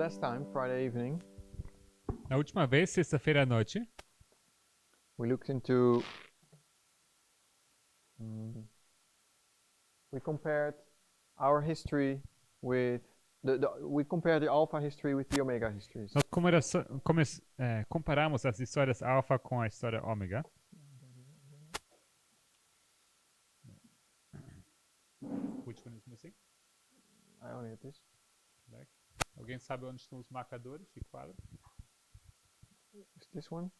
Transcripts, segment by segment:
last time, Friday evening, Na última vez, sexta-feira à noite, we looked into. We compared our history with we compared the Alpha history with the Omega histories. nós comparamos as histórias alfa com a história ômega. Which one is missing? I only have this. Back. Alguém sabe onde estão os marcadores de quadro? Is this one?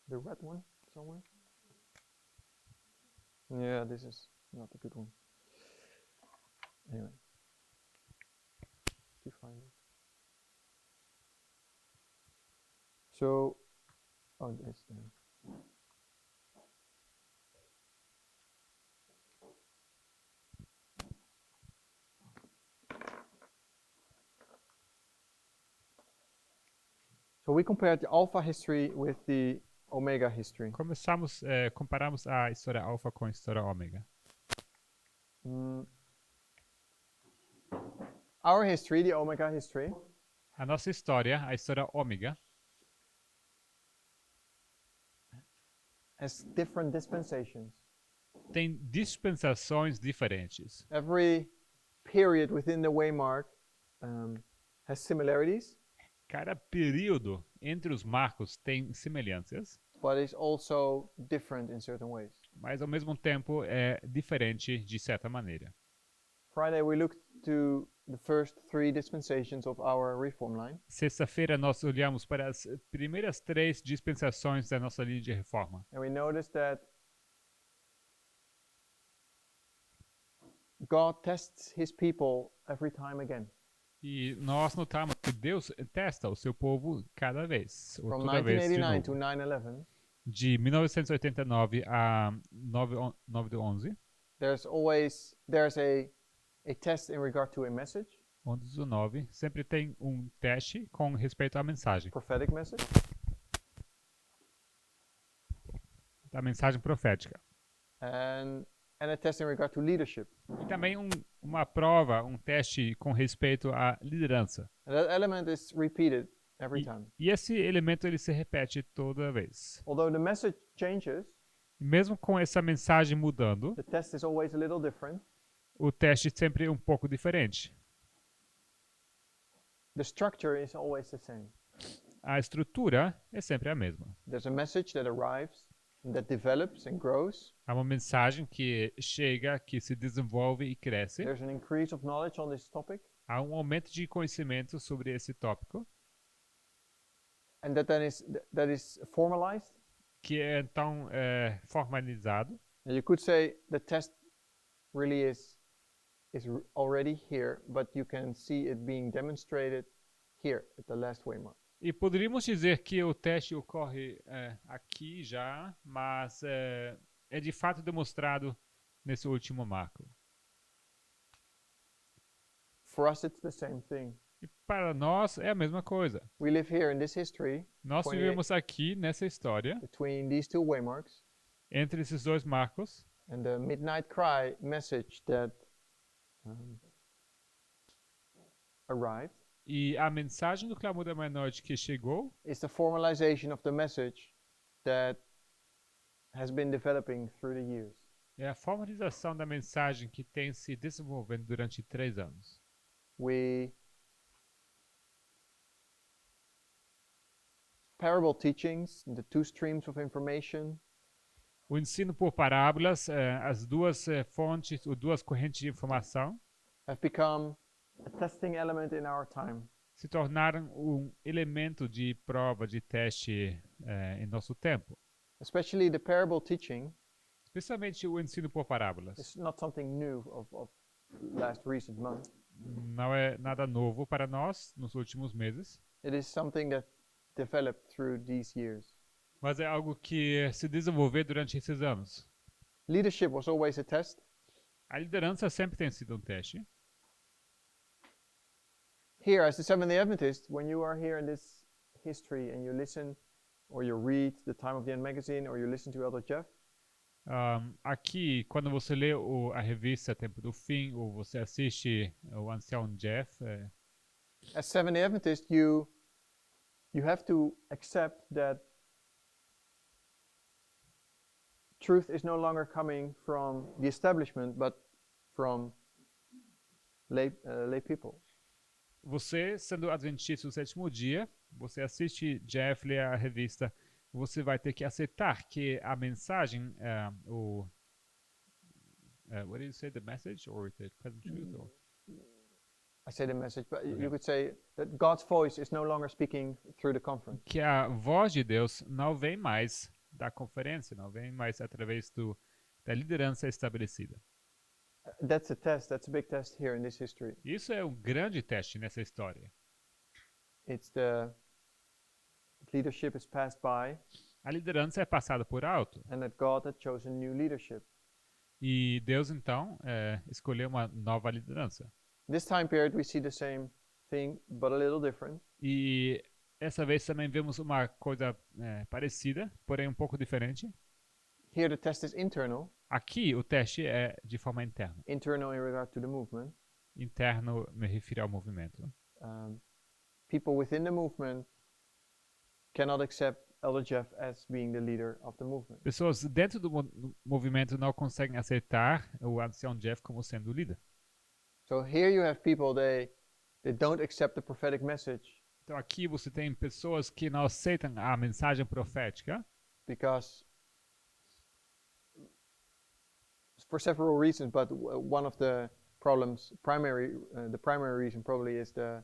The red one somewhere? Yeah, this is not a good one. Anyway, to find it. So, oh, it's there. So we compared the Alpha history with the Omega history. Comparamos a história alfa com a história ômega. Our history, the Omega history, A nossa história, a história ômega, has different dispensations. tem dispensações diferentes. Every period within the waymark has similarities, Cada período entre os marcos tem semelhanças, but is also different in certain ways. mas ao mesmo tempo é diferente de certa maneira. Friday we looked to the first 3 dispensations of our reform line. Sexta-feira nós olhamos para as primeiras 3 dispensações da nossa linha de reforma. And we noticed that God tests his people every time again. E nós notamos que Deus testa o seu povo cada vez, ou From toda vez de 1989 to novo. 9/11, De 1989 a 9/11, there's a test in regard to a message, 11/9, sempre tem um teste com respeito à mensagem, prophetic message, da mensagem profética. and a test in regard to leadership. E também uma prova, um teste com respeito à liderança. And that element is repeated every time. E esse elemento ele se repete toda vez. Although the message changes, E mesmo com essa mensagem mudando, the test is always a little different. o teste sempre é um pouco diferente. The structure is always the same. A estrutura é sempre a mesma. There's a message that arrives, and that develops and grows. Há uma mensagem que chega, que se desenvolve e cresce. There's an increase of knowledge on this topic, Há um aumento de conhecimento sobre esse tópico, and that is formalized. que é então formalizado. And you could say the test really is already here, but you can see it being demonstrated here at the last waymark. E poderíamos dizer que o teste ocorre aqui já, mas é de fato demonstrado nesse último marco. For us, it's the same thing. E para nós é a mesma coisa. We live here in this history Nós 28 vivemos aqui nessa história, between these 2 waymarks, entre esses 2 marcos, and the midnight cry message that arrived e a mensagem do clamor da meia-noite que chegou is the formalization of the message that has been developing through the years. é a formalização da mensagem que tem se desenvolvendo durante 3 anos. Parable teachings, the 2 streams of information, O ensino por parábolas, as 2 fontes, ou 2 correntes de informação, have become a testing element in our time. se tornaram um elemento de prova, de teste em nosso tempo. Especially the parable teaching Especialmente o ensino por parábolas. is not something new of last recent month. Não é nada novo para nós nos últimos meses, It is something that developed through these years. mas é algo que se desenvolveu durante esses anos. Leadership was always a test. A liderança sempre tem sido um teste. Here, as the Seventh-day Adventist, when you are here in this history and you listen or you read the Time of the End magazine or you listen to Elder Jeff, Aqui, quando você lê a revista Tempo do Fim, ou você assiste o Ancião Jeff, As Seventh-day Adventist, you have to accept that truth is no longer coming from the establishment, but from lay people. você, sendo adventista do sétimo dia, você assiste Jeff, lê a revista, você vai ter que aceitar que a mensagem, what did you say, the message or the present truth? Or? I say the message, but Okay. you could say that God's voice is no longer speaking through the conference. Que a voz de Deus não vem mais da conferência, não vem mais através da liderança estabelecida. That's a test. That's a big test here in this history. Isso é um grande teste nessa história. It's the leadership is passed by, A liderança é passada por alto. and that God had chosen new leadership. E Deus, então, escolheu uma nova liderança. This time period, we see the same thing, but a little different. E essa vez também vemos uma coisa parecida, porém um pouco diferente. Here, the test is internal. Aqui, o teste é de forma interna. Internal in regard to the movement. Interno me refiro ao movimento. People within the movement cannot accept Elder Jeff as being the leader of the movement. Pessoas dentro do movimento não conseguem aceitar o ancião Jeff como sendo o líder. So here you have people, they don't accept the prophetic message. Então aqui você tem pessoas que não aceitam a mensagem profética. Because for several reasons, but one of the problems, the primary reason probably is the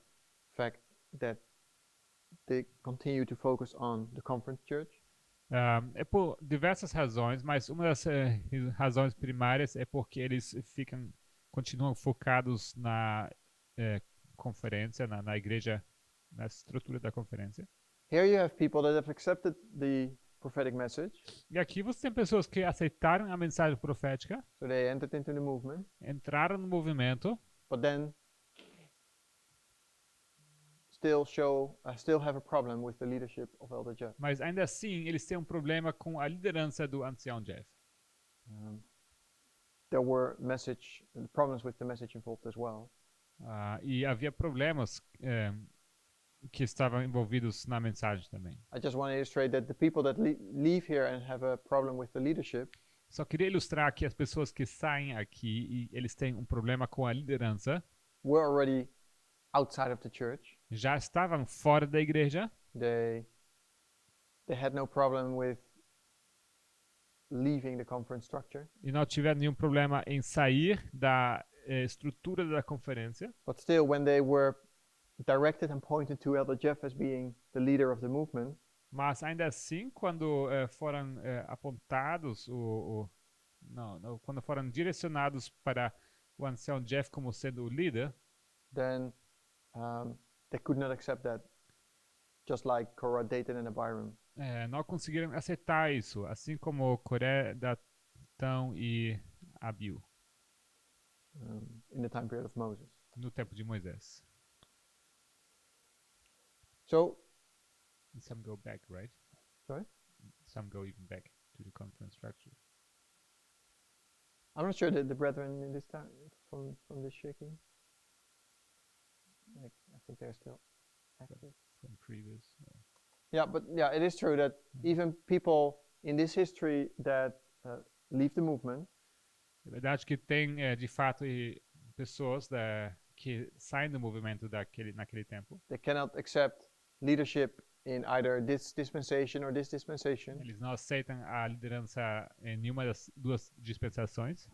fact that they continue to focus on the conference church. É por diversas razões, mas uma das razões primárias é porque eles continuam focados na conferência, na igreja, na estrutura da conferência. Here you have people that have accepted the prophetic message. E aqui você tem pessoas que aceitaram a mensagem profética, So they entered into the movement, entraram no movimento, but then still have a problem with the leadership of Elder Jeff. mas ainda assim eles têm um problema com a liderança do ancião Jeff. There were problems with the message involved as well. E havia problemas que estavam envolvidos na mensagem também. I just want to illustrate that the people that leave here and have a problem with the leadership, Só queria ilustrar que as pessoas que saem aqui e eles têm um problema com a liderança were already outside of the church. já estavam fora da igreja. They had no problem with leaving the conference structure. E não tiveram nenhum problema em sair da estrutura da conferência. But still, when they were directed and pointed to Elder Jeff as being the leader of the movement, Mas ainda assim, quando foram apontados, quando foram direcionados para o ancião Jeff como sendo o líder, then they could not accept that, just like Korah, Dathan, and Abiram. não conseguiram aceitar isso, assim como Coré, Datão e Abiú, In the time period of Moses. no tempo de Moisés. So, And some go back, right? sorry? Some go even back to the conference structure. I'm not sure that the brethren in this time from this shaking, like, I think they're still active. From previous. Yeah, but yeah, it is true that even people in this history that leave the movement, É verdade que tem, de fato, pessoas que saem do movimento naquele tempo. they cannot accept leadership in either this dispensation or this dispensation. Eles não aceitam a liderança em nenhuma das duas dispensações.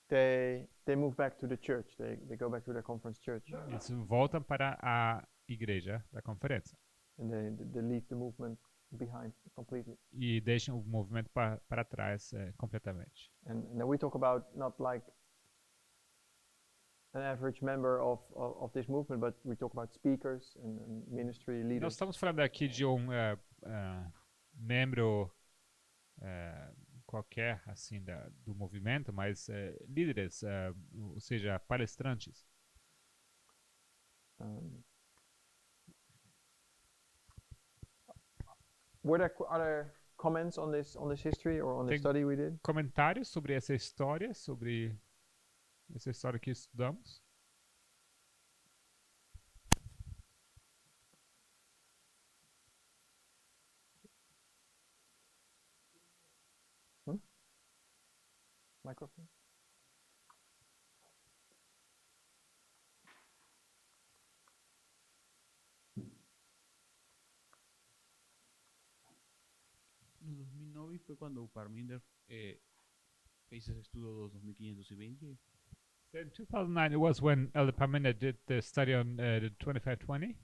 They move back to the church. They go back to their conference church, Eles voltam para a igreja da conferência and they leave the movement behind completely. e deixam o movimento para trás completamente. And then we talk about not like an average member of this movement, but we talk about speakers and ministry Nós leaders. estamos falando aqui de um membro qualquer assim do movimento, mas líderes, ou seja, palestrantes. Were there other comments on this history or on the Tem- study we did? Comentários sobre essa história que estudamos? Microphone. No 2009 fue cuando o Parminder fez esse estudo dos 2520. So in 2009, it was when Elder Parminder did the study on the 2520.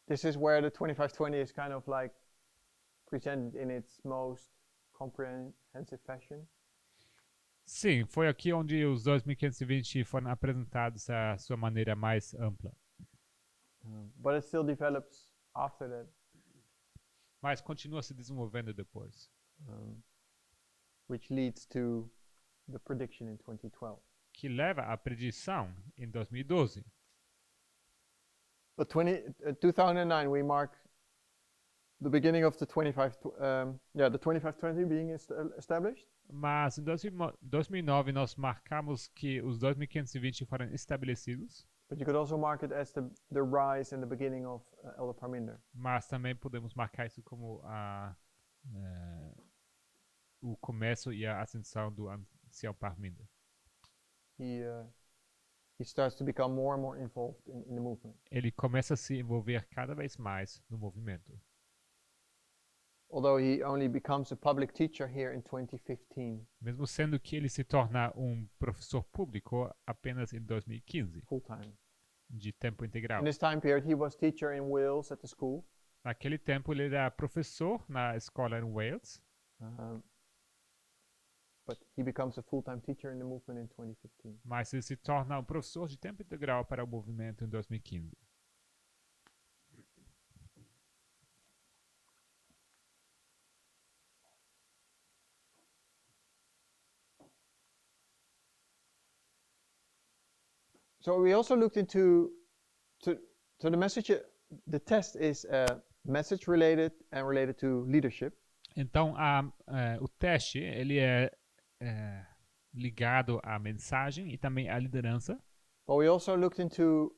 This is where the 2520 is kind of like presented in its most comprehensive fashion. Sim, foi aqui onde os 2520 foram apresentados à sua maneira mais ampla. But it still develops after that, Mas continua se desenvolvendo depois. which leads to the prediction in 2012. Que leva à predição em 2012. But 2009 we mark the beginning of the 2520 being established. Mas em 2009 nós marcamos que os 2520 foram estabelecidos. But you could also mark it as the rise and the beginning of Elder Parminder. Mas também podemos marcar isso como o começo e a ascensão do ancião Parminder. He starts to become more and more involved in the movement. Ele começa a se envolver cada vez mais no movimento. Although he only becomes a public teacher here in 2015, Mesmo sendo que ele se torna um professor público apenas em 2015, full time. de tempo integral. In this time period, he was teacher in Wales at the school. Naquele tempo ele era professor na escola em Wales, But he becomes a full-time teacher in the movement in 2015. mas ele se torna um professor de tempo integral para o movimento em 2015. So we also looked into the message. The test is message related and related to leadership. Então o teste ele é ligado à mensagem e também à liderança. But we also looked into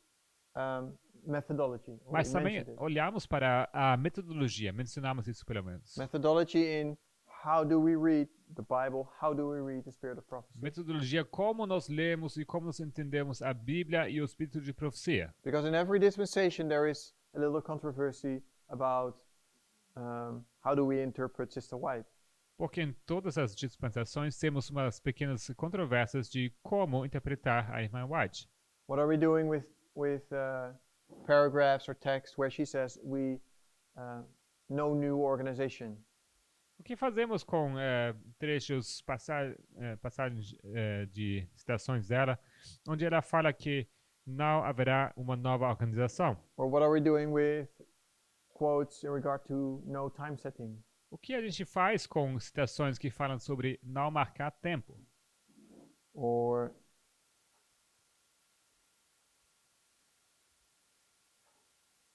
methodology. Mas também olhamos para a metodologia, mencionamos isso pelo menos. Methodology in how do we read the Bible? How do we read the Spirit of Prophecy? Metodologia, como nós lemos e como nós entendemos a Bíblia e o Espírito de Profecia. Because in every dispensation there is a little controversy about how do we interpret Sister White. Porque em todas as dispensações temos umas pequenas controvérsias de como interpretar a irmã White. What are we doing with paragraphs or text where she says we no new organization? O que fazemos com trechos, passagens de citações dela, onde ela fala que não haverá uma nova organização? Or what are we doing with quotes in regard to no time setting? O que a gente faz com citações que falam sobre não marcar tempo? Or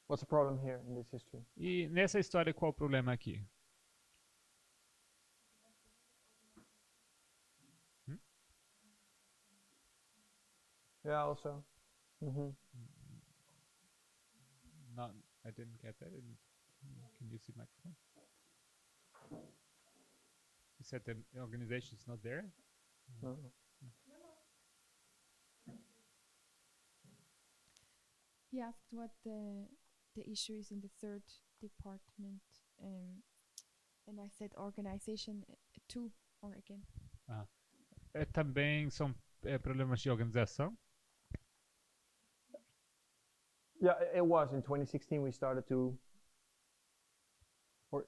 what's the problem here in this history? E nessa história, qual o problema aqui? Yeah, also. No, I didn't get that. Can you see microphone? You said the organization is not there? No. He asked what the issue is in the third department, and I said organization too, or again. Também são problemas de organização? Yeah, it was. In 2016 we started to, or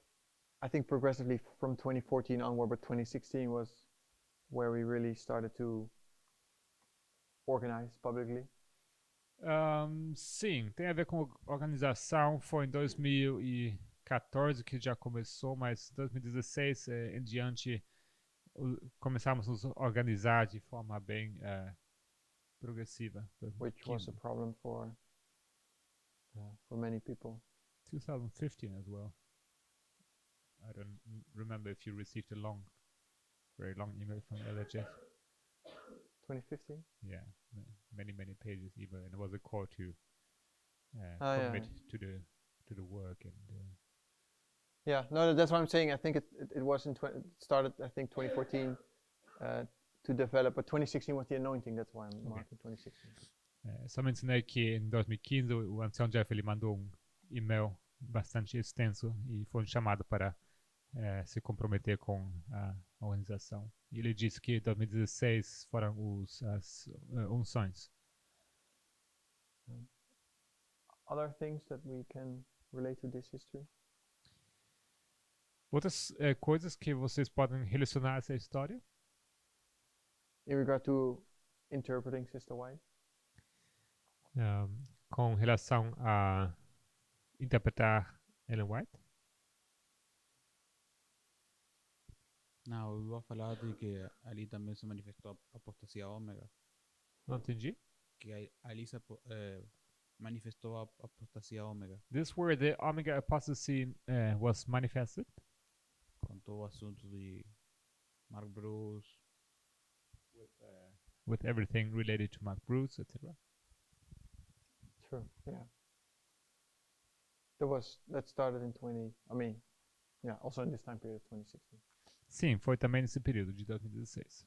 I think progressively from 2014 onward, but 2016 was where we really started to organize publicly. Sim, tem a ver com organização. Foi em 2014 que já começou, mas 2016 em diante começamos a nos organizar de forma bem progressiva. Which was a problem for for many people. 2015 as well. I don't remember if you received a very long email from LHS. 2015. Yeah, many pages email, and it was a call to Oh, yeah. commit to the work and. Yeah, no, that's what I'm saying. I think it was it started, I think, 2014 to develop, but 2016 was the anointing. That's why I'm marking 2016. Só mencionei que em 2015 o ancião Jeff ele mandou e-mail bastante extenso e foi um chamado para se comprometer com a organização. E ele disse que 2016 foram as unções. Other things that we can relate to this history? Outras coisas que vocês podem relacionar a essa história? In regard to interpreting Sister White? Com relação a interpretar Ellen White? Não, eu ia falar de que ali também se manifestou a apostasia ômega. Não entendi. Que ali se manifestou a apostasia ômega. This where the Omega apostasy was manifested. Com todo o assunto de Mark Bruce. With everything related to Mark Bruce, etc. True, yeah. That started in also in this time period of 2016. Sim, foi também nesse período de 2016.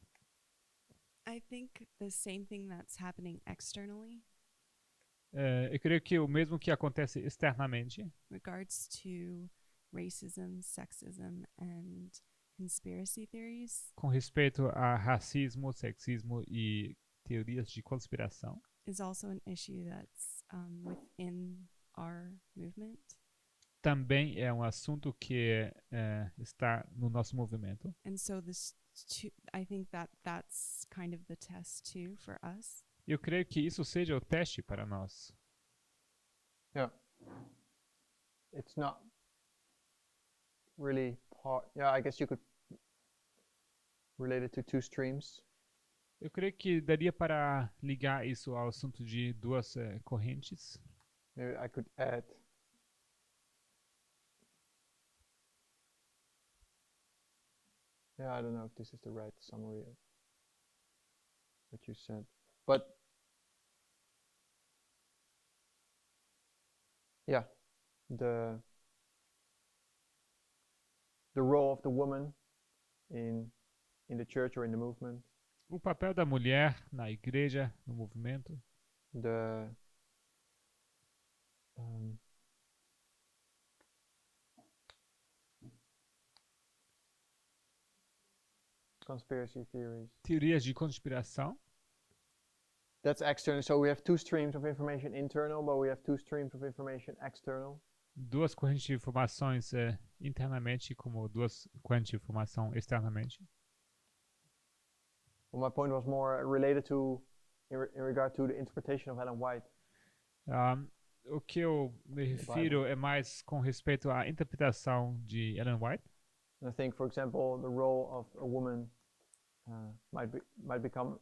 I think the same thing that's happening externally Eu creio que o mesmo que acontece externamente, regards to racism, sexism, and conspiracy theories com respeito a racismo, sexismo e teorias de conspiração, is also an issue that's within our movement. também é um assunto que está no nosso movimento. And so I think that's kind of the test too for us. Eu creio que isso seja o teste para nós. Yeah. It's not really part. Yeah, I guess you could relate it to two streams. Eu creio que daria para ligar isso ao assunto de duas correntes. Maybe I could add I don't know if this is the right summary of what you said, but yeah, the role of the woman in the church or in the movement. O papel da mulher na igreja, no movimento. The conspiracy theories. Teorias de conspiração. That's external. So we have two streams of information internal, but we have two streams of information external. Duas correntes de informações internamente, como duas correntes de informação externamente. Well, my point was more related to, in regard to the interpretation of Ellen White. O que eu me refiro é mais com respeito à interpretação de Ellen White. And I think, for example, the role of a woman might become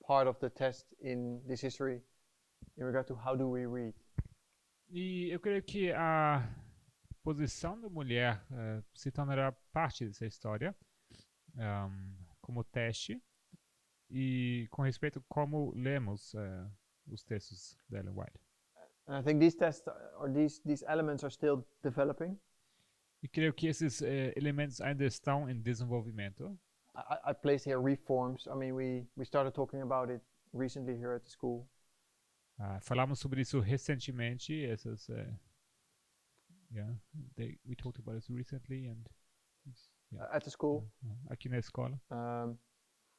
part of the test in this history in regard to how do we read. E eu creio que a posição da mulher se tornará parte dessa história como teste e com respeito a como lemos os textos da Ellen White. And I think these tests or these elements are still developing. E creio que esses elementos ainda estão em desenvolvimento. I placed here reforms. I mean, we started talking about it recently here at the school. Falamos sobre isso recentemente. We talked about it recently and at the school. Aqui na escola.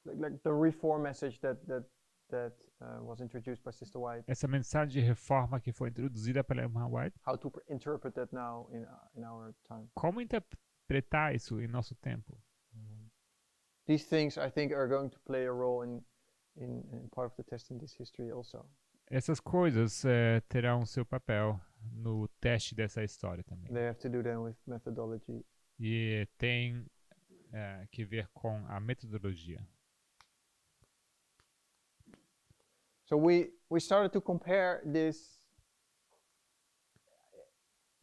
Like the reform message that was introduced by Sister White. Essa mensagem de reforma que foi introduzida pela irmã White. How to interpret that now in our time. Como interpretar isso em nosso tempo? These things I think are going to play a role in part of the test in this history also. Essas coisas terão seu papel no teste dessa história também. They have to do them with methodology. E tem que ver com a metodologia. So we started to compare this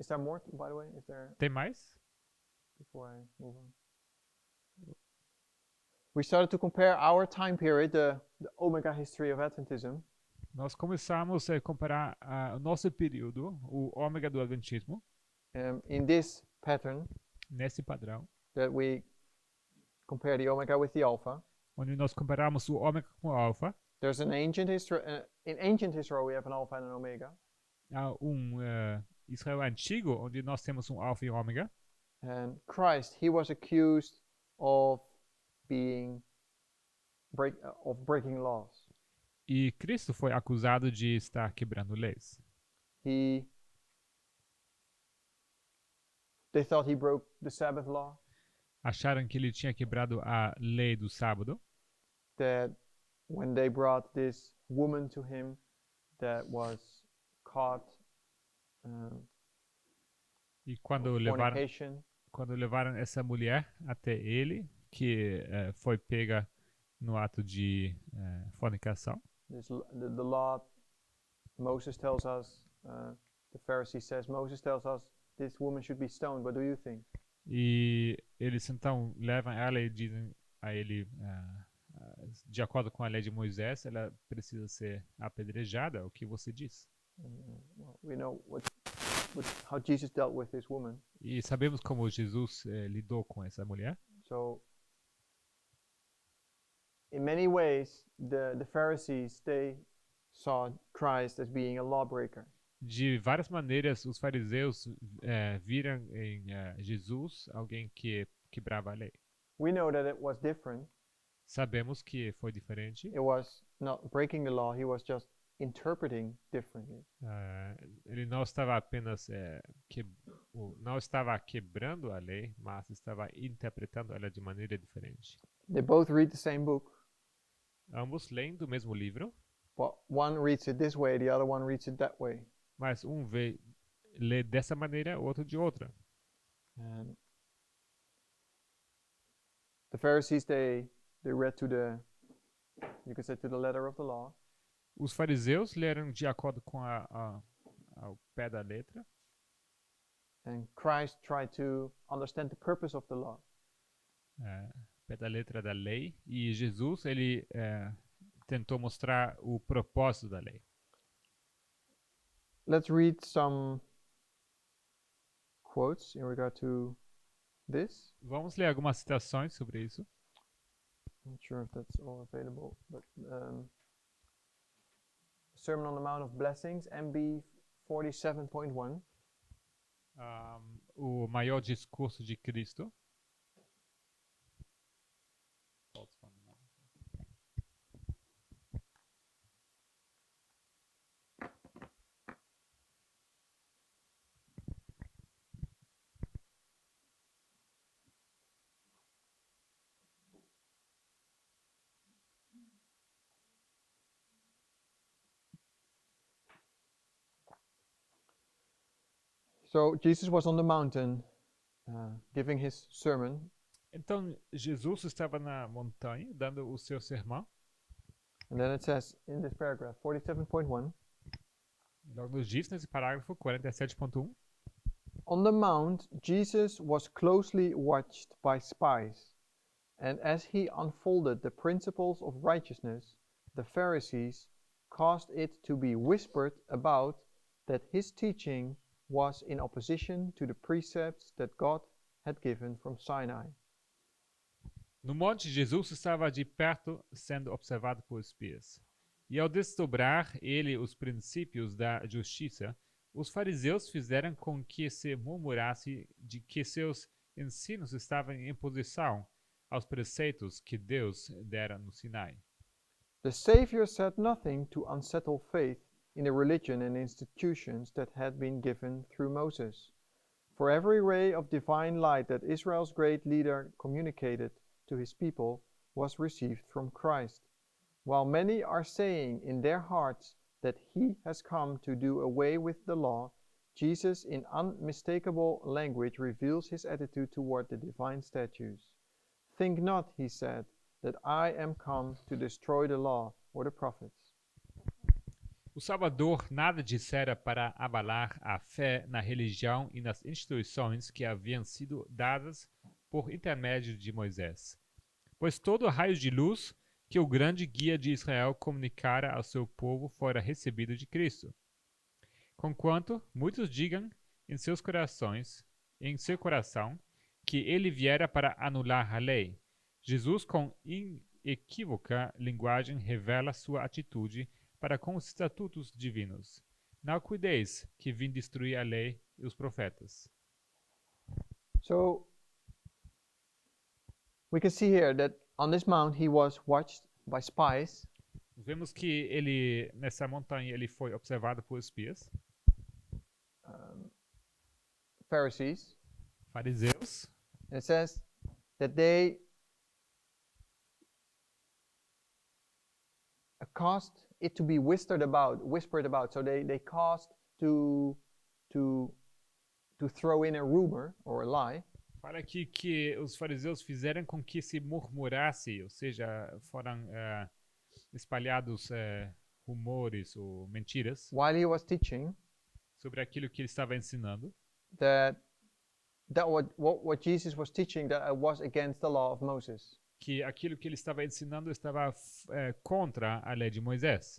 Is there more, by the way? Is there, Tem mais? before I move on? We started to compare our time period, the Omega history of Adventism, Nós começamos a comparar o nosso período, o ômega do Adventismo, in this pattern nesse padrão, that we compare the Omega with the Alpha. onde nós comparamos o ômega com o alfa. There's an ancient history. In ancient Israel, we have an Alpha and an Omega. Há Israel antigo, onde nós temos um alfa e um ômega. And Christ, he was accused of being breaking laws. E Cristo foi acusado de estar quebrando leis. They thought he broke the Sabbath law. Acharam que ele tinha quebrado a lei do sábado. That when they brought this woman to him that was caught E quando levaram essa mulher até ele, que foi pega no ato de fornicação. The law, Moses tells us, the Pharisee says, Moses tells us this woman should be stoned. What do you think? E eles então levam ela e dizem a ele, de acordo com a lei de Moisés, ela precisa ser apedrejada. O que você diz? Well, we know how Jesus dealt with this woman. E sabemos como Jesus lidou com essa mulher. So, in many ways, the Pharisees, they saw Christ as being a lawbreaker. De várias maneiras, os fariseus viram em Jesus alguém que quebrava a lei. We know that it was different. Sabemos que foi diferente. It was not breaking the law, he was just interpreting differently. Ele não estava apenas não estava quebrando a lei, mas estava interpretando ela de maneira diferente. They both read the same book, Ambos leem do mesmo livro, but one reads it this way, the other one reads it that way. mas lê dessa maneira, o outro de outra. And the Pharisees, they read to you could say to the letter of the law. Os fariseus leram de acordo com ao pé da letra. And Christ tried to understand the purpose of the law. Pé da letra da lei. E Jesus, ele tentou mostrar o propósito da lei. Let's read some quotes in regard to this. Vamos ler algumas citações sobre isso. I'm not sure if that's all available, but Sermon on the Mount of Blessings, MB 47.1. O maior discurso de Cristo. So Jesus was on the mountain giving his sermon. Então Jesus estava na montanha dando o seu sermão. And then it says in this paragraph, 47.1. Logo nos diz nesse parágrafo 47.1. On the mount, Jesus was closely watched by spies, and as he unfolded the principles of righteousness, the Pharisees caused it to be whispered about that his teaching was in opposition to the precepts that God had given from Sinai. No monte, Jesus estava de perto, sendo observado por espias. E ao desdobrar ele os princípios da justiça, os fariseus fizeram com que se murmurasse de que seus ensinos estavam em oposição aos preceitos que Deus dera no Sinai. The Savior said nothing to unsettle faith in the religion and institutions that had been given through Moses. For every ray of divine light that Israel's great leader communicated to his people was received from Christ. While many are saying in their hearts that he has come to do away with the law, Jesus in unmistakable language reveals his attitude toward the divine statutes. Think not, he said, that I am come to destroy the law or the prophets. O Salvador nada dissera para abalar a fé na religião e nas instituições que haviam sido dadas por intermédio de Moisés. Pois todo raio de luz que o grande guia de Israel comunicara ao seu povo fora recebido de Cristo. Conquanto muitos digam em seu coração, que ele viera para anular a lei, Jesus com inequívoca linguagem revela sua atitude para com os estatutos divinos. Não cuideis que vim destruir a lei e os profetas. So we can see here that on this mount he was watched by spies, Vemos que ele nessa montanha ele foi observado por espias, Pharisees, fariseus, and it says that they caused it to be whispered about. So they caused to throw in a rumor or a lie. Fala aqui que os fariseus fizeram com que se murmurasse, ou seja, foram espalhados rumores ou mentiras While he was teaching, sobre aquilo que ele estava ensinando, that what Jesus was teaching that was against the law of Moses. que aquilo que ele estava ensinando estava contra a lei de Moisés.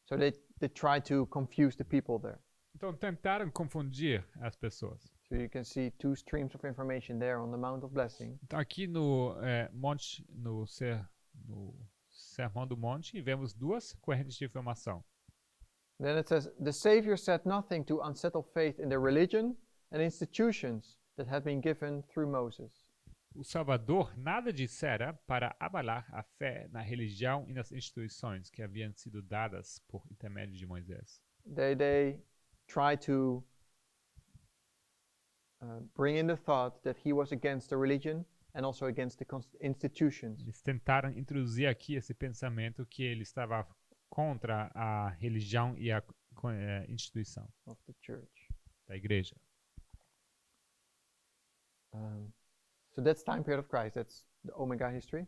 So they tried to confuse the people there. Então tentaram confundir as pessoas. So you can see two streams of information there on the Mount of Blessing. Então aqui no monte, no Sermão do Monte, vemos duas correntes de informação. Then it says, the Savior said nothing to unsettle faith in the religion and institutions that had been given through Moses. O Salvador nada dissera para abalar a fé na religião e nas instituições que haviam sido dadas por intermédio de Moisés. They tried to bring in the thought that he was against the religion and also against the institutions. Eles tentaram introduzir aqui esse pensamento que ele estava contra a religião e a instituição Of the church. da igreja. So that's time period of Christ. That's the Omega history.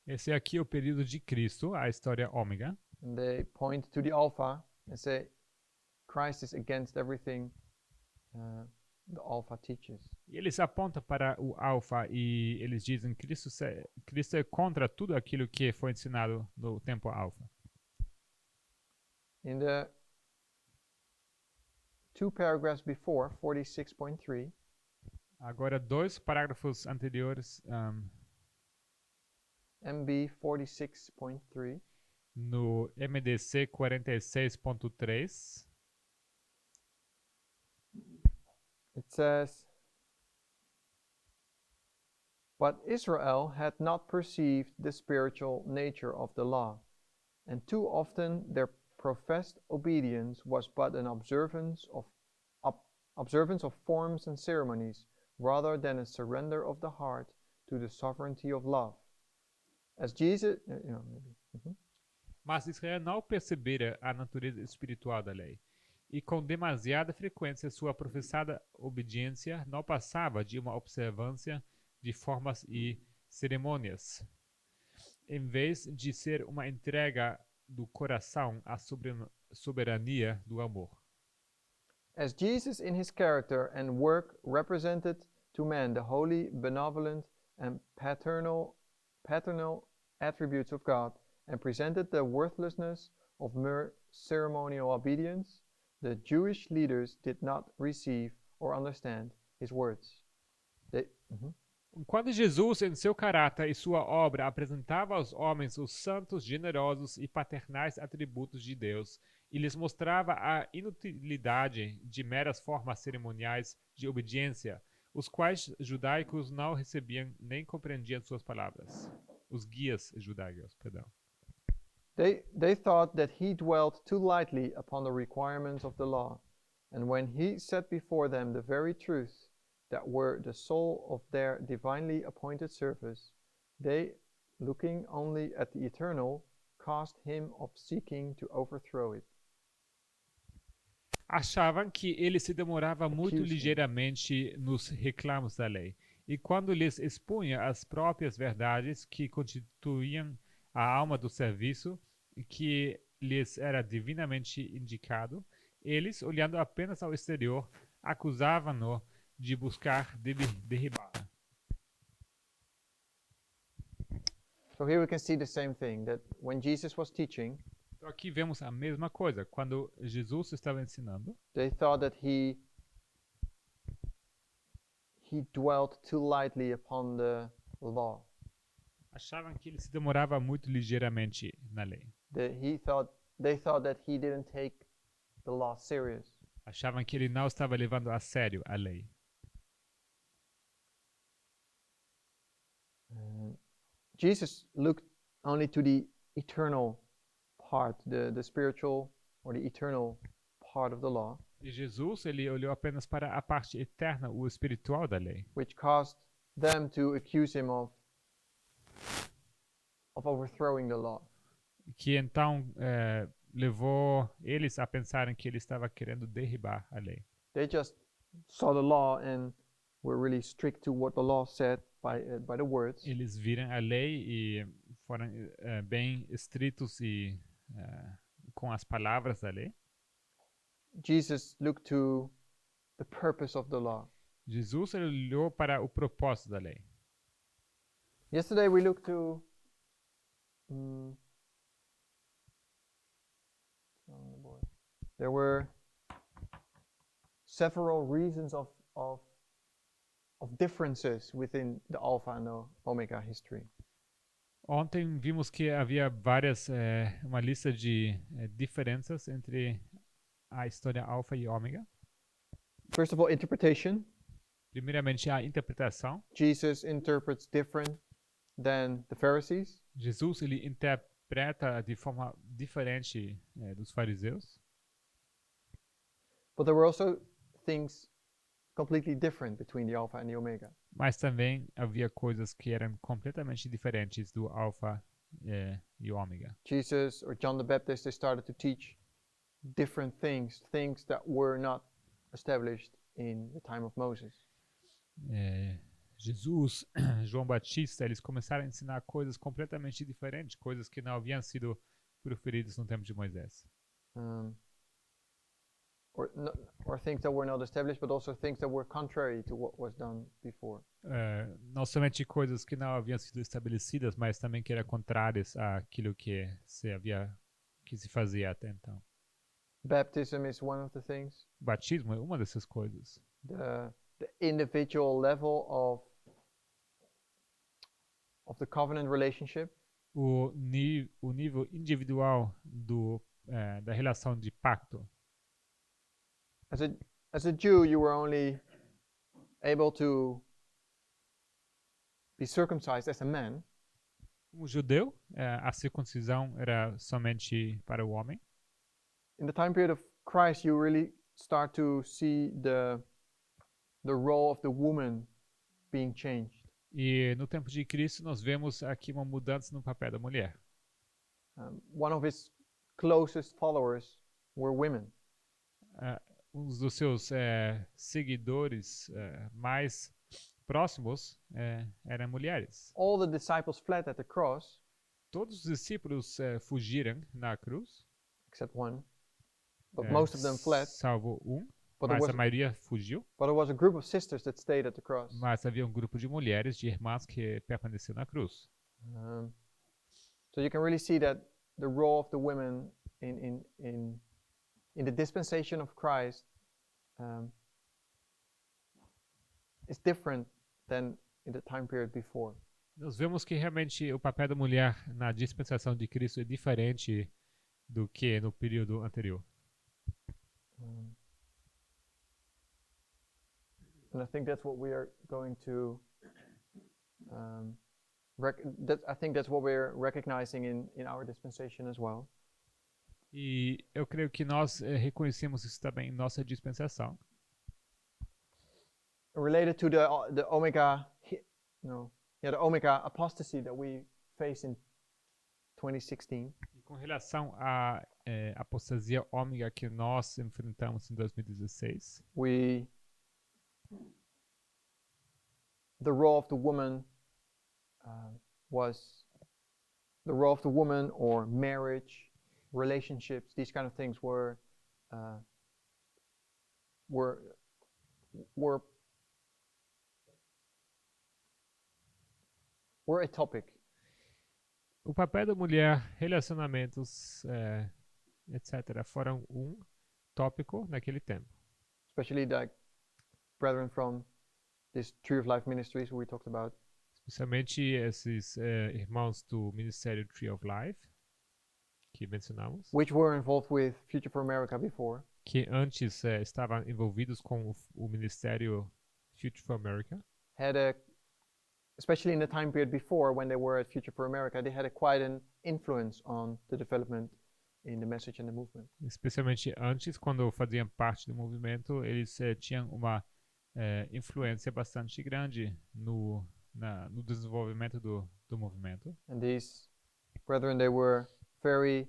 Esse aqui é o período de Cristo, a história ômega. And they point to the Alpha and say, Christ is against everything the Alpha teaches. E eles apontam para o alfa e eles dizem que Cristo é contra tudo aquilo que foi ensinado no tempo alfa. In the two paragraphs before, 46.3, Agora, dois parágrafos anteriores, MB 46.3, no MDC 46.3, it says, but Israel had not perceived the spiritual nature of the law, and too often their professed obedience was but an observance of forms and ceremonies, rather than a surrender of the heart to the sovereignty of love. As Jesus, mas Israel não percebera a natureza espiritual da lei, e com demasiada frequência sua professada obediência não passava de uma observância de formas e cerimônias, em vez de ser uma entrega do coração à soberania do amor. As Jesus in his character and work represented to man the holy, benevolent, and paternal attributes of God, and presented the worthlessness of mere ceremonial obedience, the Jewish leaders did not receive or understand his words. Quando Jesus, em seu caráter e sua obra, apresentava aos homens os santos, generosos e paternais atributos de Deus, e lhes mostrava a inutilidade de meras formas cerimoniais de obediência, os quais judaicos não recebiam nem compreendiam suas palavras. Os guias judaicos, perdão. They thought that he dwelt too lightly upon the requirements of the law, and when he set before them the very truth that were the soul of their divinely appointed service, they, looking only at the eternal, caused him of seeking to overthrow it. Achavam que ele se demorava muito ligeiramente nos reclamos da lei, e quando lhes expunha as próprias verdades que constituíam a alma do serviço, que lhes era divinamente indicado, eles, olhando apenas ao exterior, acusavam-no de buscar derribá-la. So here we can see the same thing, that when Jesus was teaching, Então aqui vemos a mesma coisa. Quando Jesus estava ensinando, they thought that he dwelt too lightly upon the law. achavam que ele se demorava muito ligeiramente na lei. They thought that he didn't take the law serious. Achavam que ele não estava levando a sério a lei. Jesus looked only to the eternal part, the spiritual or the eternal part of the law, E Jesus, ele olhou apenas para a parte eterna, o espiritual da lei, which caused them to accuse him of overthrowing the law. que então levou eles a pensarem que ele estava querendo derribar a lei. They just saw the law and were really strict to what the law said by the words. Eles viram a lei e foram bem estritos e com as palavras da lei. Jesus looked to the purpose of the law. Jesus ele olhou para o propósito da lei. Yesterday we looked to there were several reasons of differences within the Alpha and the Omega history. Ontem vimos que havia uma lista de diferenças entre a história alfa e ômega. First of all, interpretation. Primeiramente, a interpretação. Jesus interprets different than the Pharisees. Jesus ele interpreta de forma diferente dos fariseus. But there were also things completely different between the Alpha and the Omega. Mas também havia coisas que eram completamente diferentes do alfa e ômega. Jesus or John the Baptist, they started to teach different things that were not established in the time of Moses. Jesus, João Batista, eles começaram a ensinar coisas completamente diferentes, coisas que não haviam sido proferidas no tempo de Moisés. Or things that were not established, but also things that were contrary to what was done before. Não somente coisas que não haviam sido estabelecidas, mas também que eram contrárias àquilo que se fazia até então. Baptism is one of the things. O batismo é uma dessas coisas. The individual level of the covenant relationship. O nível individual da relação de pacto. As a Jew, you were only able to be circumcised as a man. Como judeu, a circuncisão era somente para o homem. In the time period of Christ, you really start to see the role of the woman being changed. E no tempo de Cristo nós vemos aqui uma mudança no papel da mulher. One of his closest followers were women. Um dos seus seguidores mais próximos eram mulheres. All the disciples fled at the cross. Todos os discípulos fugiram na cruz. Except one. But most of them fled. Salvo But mas a maioria fugiu. But there was a group of sisters that stayed at the cross. Mas havia um grupo de mulheres, de irmãs que permaneceu na cruz. So you can really see that the role of the women in the dispensation of Christ is different than in the time period before. Nós vemos que realmente o papel da mulher na dispensação de Cristo é diferente do que no período anterior. And I think that's what we are going to I think that's what we're recognizing in our dispensation as well. E eu creio que nós reconhecemos isso também em nossa dispensação. Related to the Omega, the Omega apostasy that we faced in 2016. E com relação à apostasia ômega que nós enfrentamos em 2016, the role of the woman was the role of the woman or marriage, relationships, these kind of things were a topic. O papel da mulher, relacionamentos, etc., foram tópico naquele tempo. Especially like brethren from this Tree of Life ministries we talked about. Especialmente esses irmãos do Ministério Tree of Life, que mencionamos, which were involved with Future for America before. que antes estavam envolvidos com o Ministério Future for America. Especially in the time period before, when they were at Future for America, they had quite an influence on the development in the message and the movement. Especialmente antes, quando faziam parte do movimento, eles tinham uma influência bastante grande no desenvolvimento do movimento. And these brethren, they were very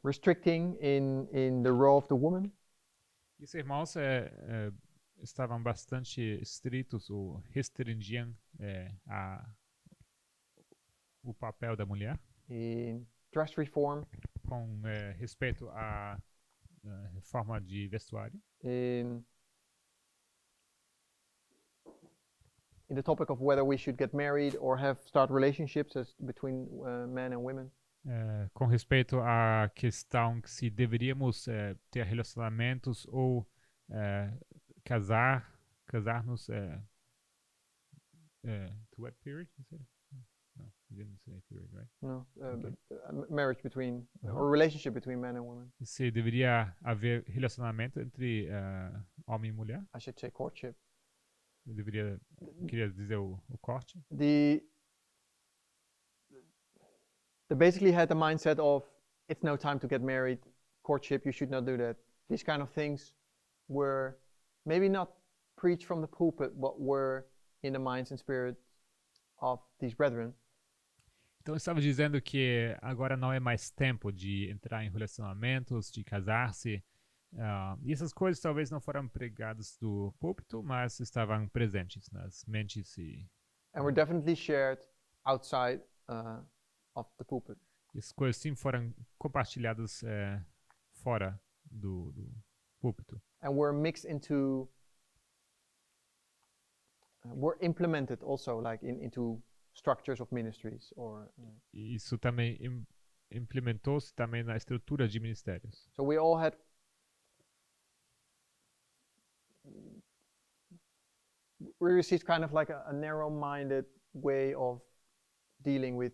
restricting in the role of the woman. E os irmãos estavam bastante estritos ou restringiam o papel da mulher. In dress reform. Com respeito à reforma de vestuário. In the topic of whether we should get married or start relationships between men and women. Com respeito à questão que se deveríamos ter relacionamentos ou casar-nos to what period? You said? No, you didn't say period, right? No, Okay. but marriage between or relationship between men and women. Se deveria haver relacionamento entre homem e mulher? I should say courtship. Eu queria dizer o corte. They basically had the mindset of it's no time to get married, courtship, you should not do that. These kind of things were maybe not preached from the pulpit, but were in the minds and spirits of these brethren. Então eu estava dizendo que agora não é mais tempo de entrar em relacionamentos, de casar-se. E essas coisas talvez não foram pregadas do púlpito, mas estavam presentes nas mentes and were definitely shared outside of the pulpit. Essas coisas sim foram compartilhadas fora do púlpito. And were mixed into, were implemented also like into structures of ministries or. Isso também implementou-se também na estrutura de ministérios. So we all had. We received kind of like a narrow-minded way of dealing with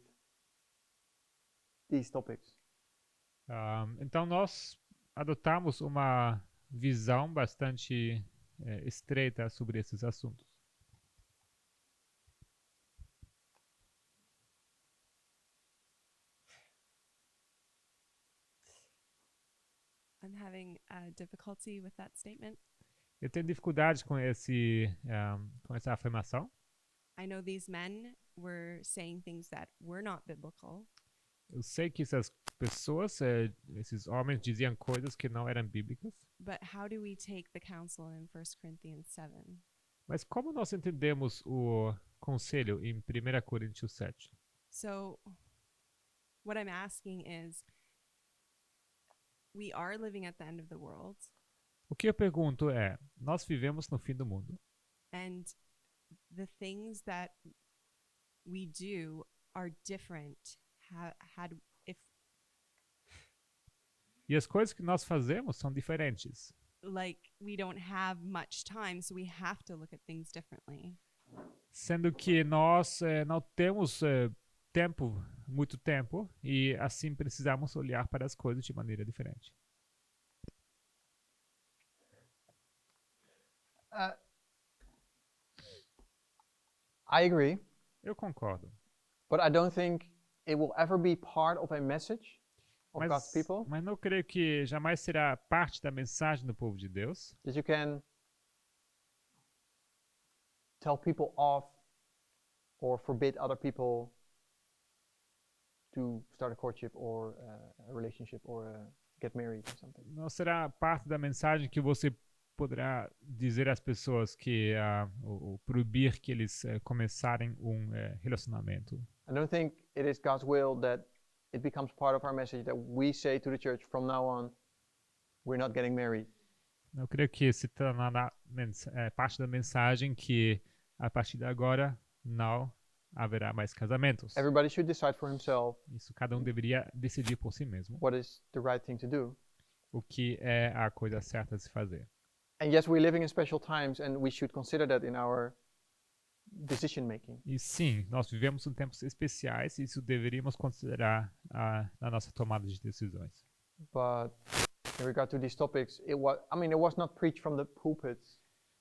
these topics. Então nós adotamos uma visão bastante estreita sobre esses assuntos. I'm having difficulty with that statement. Eu tenho dificuldade com essa afirmação. I know these men were saying things that were not biblical. Eu sei que essas pessoas, esses homens diziam coisas que não eram bíblicas. But how do we take the counsel in 1 Corinthians 7? Mas como nós entendemos o conselho em 1 Coríntios 7? So what I'm asking is, we are living at the end of the world. O que eu pergunto é, nós vivemos no fim do mundo. And the things that we do are different. E as coisas que nós fazemos são diferentes. Like, we don't have much time, so we have to look at things differently. Sendo que nós não temos muito tempo, e assim precisamos olhar para as coisas de maneira diferente. I agree. Eu concordo. But I don't think it will ever be part of a message of God's people. Mas não creio que jamais será parte da mensagem do povo de Deus. That you can tell people off or forbid other people to start a courtship or a relationship or get married or something. Não será parte da mensagem que você poderá dizer às pessoas que o proibir que eles começarem relacionamento? I don't think it is God's will that it becomes part of our message that we say to the church from now on, we're not getting married. Eu creio que se tornará parte da mensagem que a partir de agora não haverá mais casamentos. Everybody should decide for himself Isso cada um deveria decidir por si mesmo what is the right thing to do. o que é a coisa certa de se fazer. And yes, we're living in special times and we should consider that in our decision making. E sim, nós vivemos em tempos especiais e isso deveríamos considerar na nossa tomada de decisões. But in regard to these topics, it was not preached from the pulpits.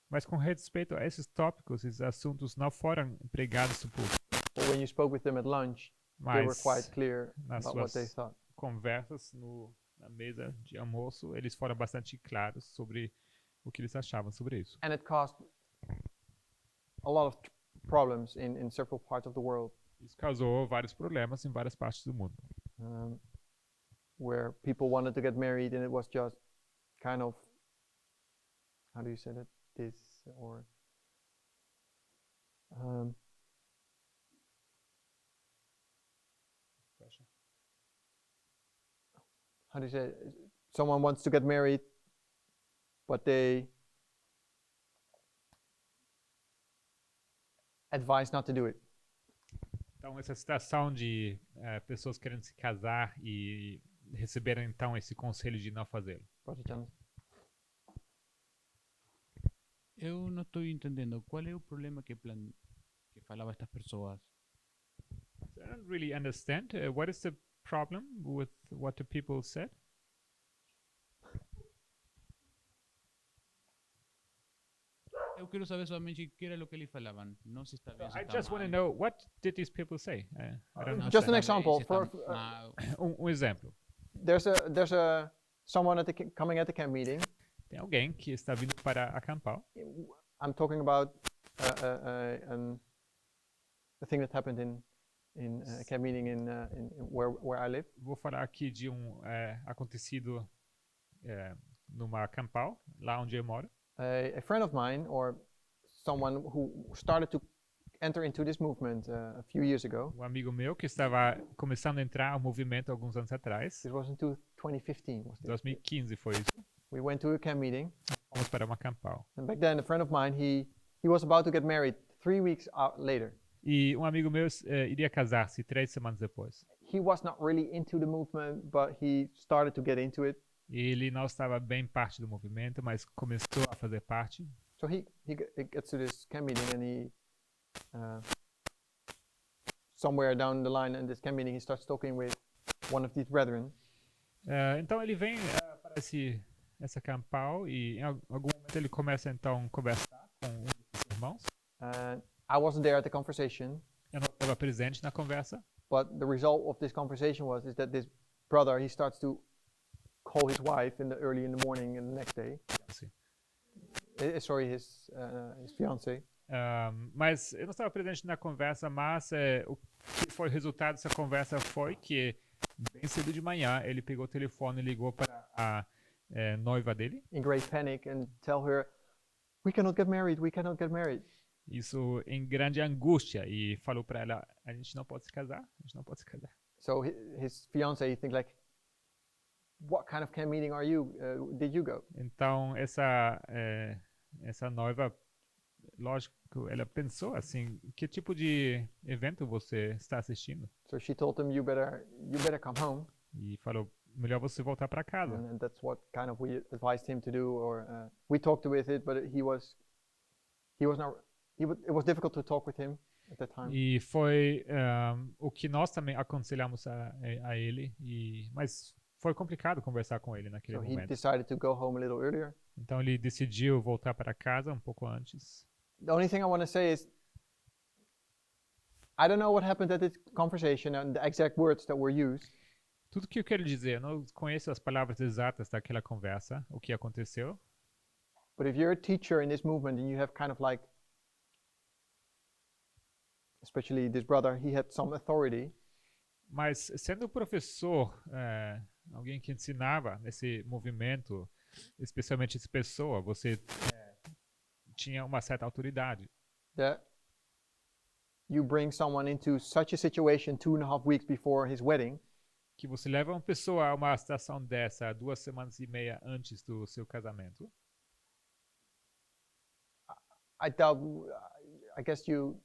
Mas com respeito a esses tópicos, esses assuntos não foram pregados no público, But when you spoke with them at lunch, they were mas quite clear nas about what they suas thought. conversas na mesa de almoço, eles foram bastante claros sobre o que eles achavam sobre isso. And it caused a lot of problems in several parts of the world, Isso causou vários problemas em várias partes do mundo. where people wanted to get married and it was just kind of, how do you say that? How do you say it? Someone wants to get married, but they advise not to do it. Então, essa situação de pessoas querendo se casar e receberam então esse conselho de não fazê-lo. Brother Jonathan? Eu não estou entendendo qual é o problema que falava estas pessoas. So I don't really understand. What is the problem with what the people said? Eu quero saber somente o que era o que eles falavam, não se está bem, se I está just want to mal. know, what did these people say? I don't know. Não Just se an está bem, example se está for- mal. Exemplo. There's a someone coming at the camp meeting. Tem alguém que está vindo para acampar. I'm talking about a thing that happened in a camp meeting in where I live. Vou falar aqui de acontecido numa campal, lá onde eu moro. A friend of mine, or someone who started to enter into this movement a few years ago. Um amigo meu que estava começando a entrar ao movimento alguns anos atrás. This was in 2015. Was this? 2015 foi isso. We went to a camp meeting, Fomos para uma campal. and back then a friend of mine he was about to get married 3 weeks later. E um amigo meu iria casar-se 3 semanas depois. He was not really into the movement, but he started to get into it. Ele não estava bem parte do movimento, mas começou a fazer parte. So he gets to this camp meeting and he somewhere down the line in this camp meeting he starts talking with one of these brethren. Então ele vem para essa campal e em algum momento ele começa então a conversar com um dos irmãos. And I wasn't there at the conversation, Eu não estava presente na conversa, but the result of this conversation is that this brother he starts to call his wife early in the morning and the next day. assim. Sorry, his fiancée. Mas eu não estava presente na conversa, mas o que foi o resultado dessa conversa foi que bem cedo de manhã ele pegou o telefone e ligou para a noiva dele. In great panic and tell her, we cannot get married, we cannot get married. Isso em grande angústia e falou para ela, a gente não pode se casar, a gente não pode se casar. So his fiancée thinks like, what kind of camp meeting did you go? Então essa noiva, lógico, ela pensou assim, que tipo de evento você está assistindo? So she told him, you better come home. E falou, melhor você voltar para casa. And that's what kind of we advised him to do, or we talked with it, but it was difficult to talk with him at that time. E foi o que nós também aconselhamos a ele, mas foi complicado conversar com ele naquele So he momento. decided to go home a little earlier. Então ele decidiu voltar para casa um pouco antes. The only thing I want to say is, I don't know what happened at this conversation and the exact words that were used, Tudo que eu quero dizer, eu não conheço as palavras exatas daquela conversa, o que aconteceu, but if you're a teacher in this movement and you have kind of like, especially this brother, he had some authority, mas sendo professor, alguém que ensinava nesse movimento, especialmente essa pessoa, você tinha uma certa autoridade. that you bring someone into such a situation 2.5 weeks before his wedding, Que você leva uma pessoa a uma situação dessa 2 semanas e meia antes do seu casamento. I guess you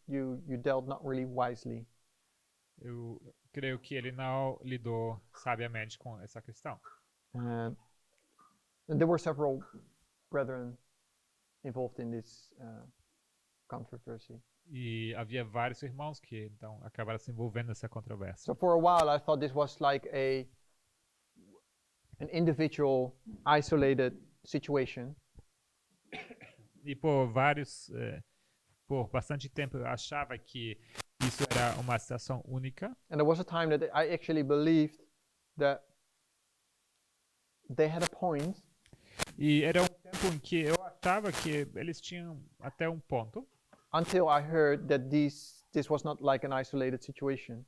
dealt not really wisely. Eu creio que ele não lidou sabiamente com essa questão. And there were several brethren involved in this controversy. E havia vários irmãos que então acabaram se envolvendo nessa controvérsia. So for a while, I thought this was like an individual, isolated situation. E por bastante tempo eu achava que isso era uma situação única. And there was a time that I actually believed that they had a point, E era um tempo em que eu achava que eles tinham até um ponto, until I heard that this was not like an isolated situation.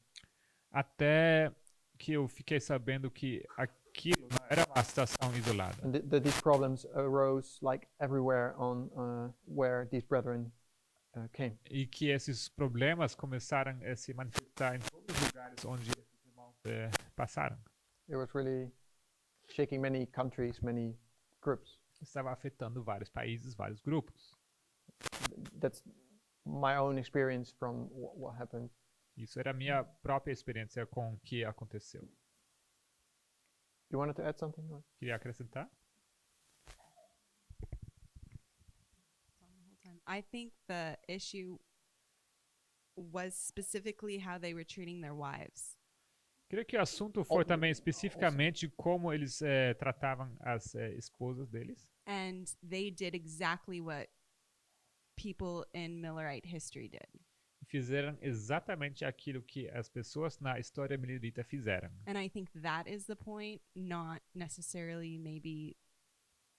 até que eu fiquei sabendo que aquilo não era uma situação isolada. And that these problems arose like everywhere on where these brethren came. E que esses problemas começaram a se manifestar em todos os lugares onde esses irmãos passaram. It was really shaking many countries, many groups. Estava afetando vários países, vários grupos. That's my own experience from what happened. Isso era a minha própria experiência com o que aconteceu. You wanted to add something? Or? Queria acrescentar? I think the issue was specifically how they were treating their wives. Creio que o assunto foi também especificamente como eles tratavam as esposas deles. And they did exactly what people in Millerite history did. Fizeram exatamente aquilo que as pessoas na história milerita fizeram. And I think that is the point, not necessarily maybe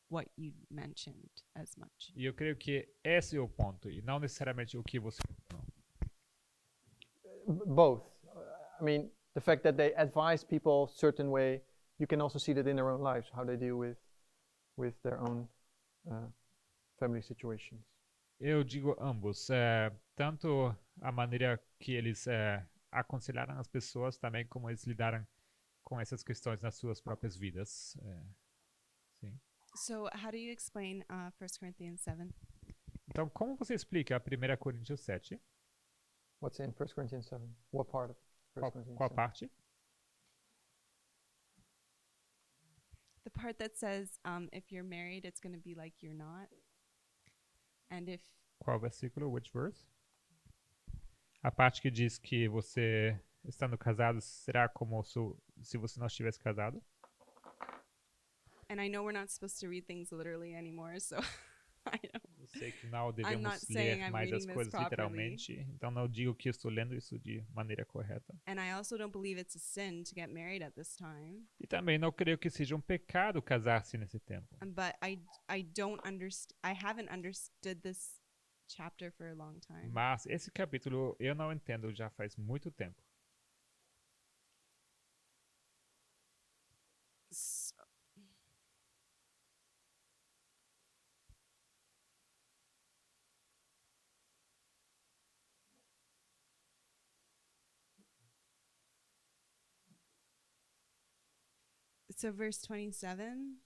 what you mentioned as much. E eu creio que esse é o ponto, e não necessariamente o que você mencionou. Both. I mean, the fact that they advise people certain way, you can also see that in their own lives, how they deal with their own family situations. Eu digo ambos, tanto a maneira que eles aconselharam as pessoas, também como eles lidaram com essas questões nas suas próprias vidas. Sim. So how do you explain 1 Corinthians 7? Então, como você explica a 1 Coríntios 7? What's in 1 Corinthians 7? What part of 1 Corinthians Qual 7? parte? The part that says if you're married, it's going to be like you're not. And if Qual versículo? Which verse? A parte que diz que você, estando casado, será como se você não estivesse casado. and I know we're not supposed to read things literally anymore, so I don't. Eu sei que não not devemos saying ler I'm mais as reading this coisas properly. literalmente, então não digo que estou lendo isso de maneira correta. And I also don't believe it's a sin to get married at this time. E também não creio que seja um pecado casar-se nesse tempo. But I don't understand. I haven't understood this chapter for a long time. Mas esse capítulo eu não entendo já faz muito tempo. So, so verse 27.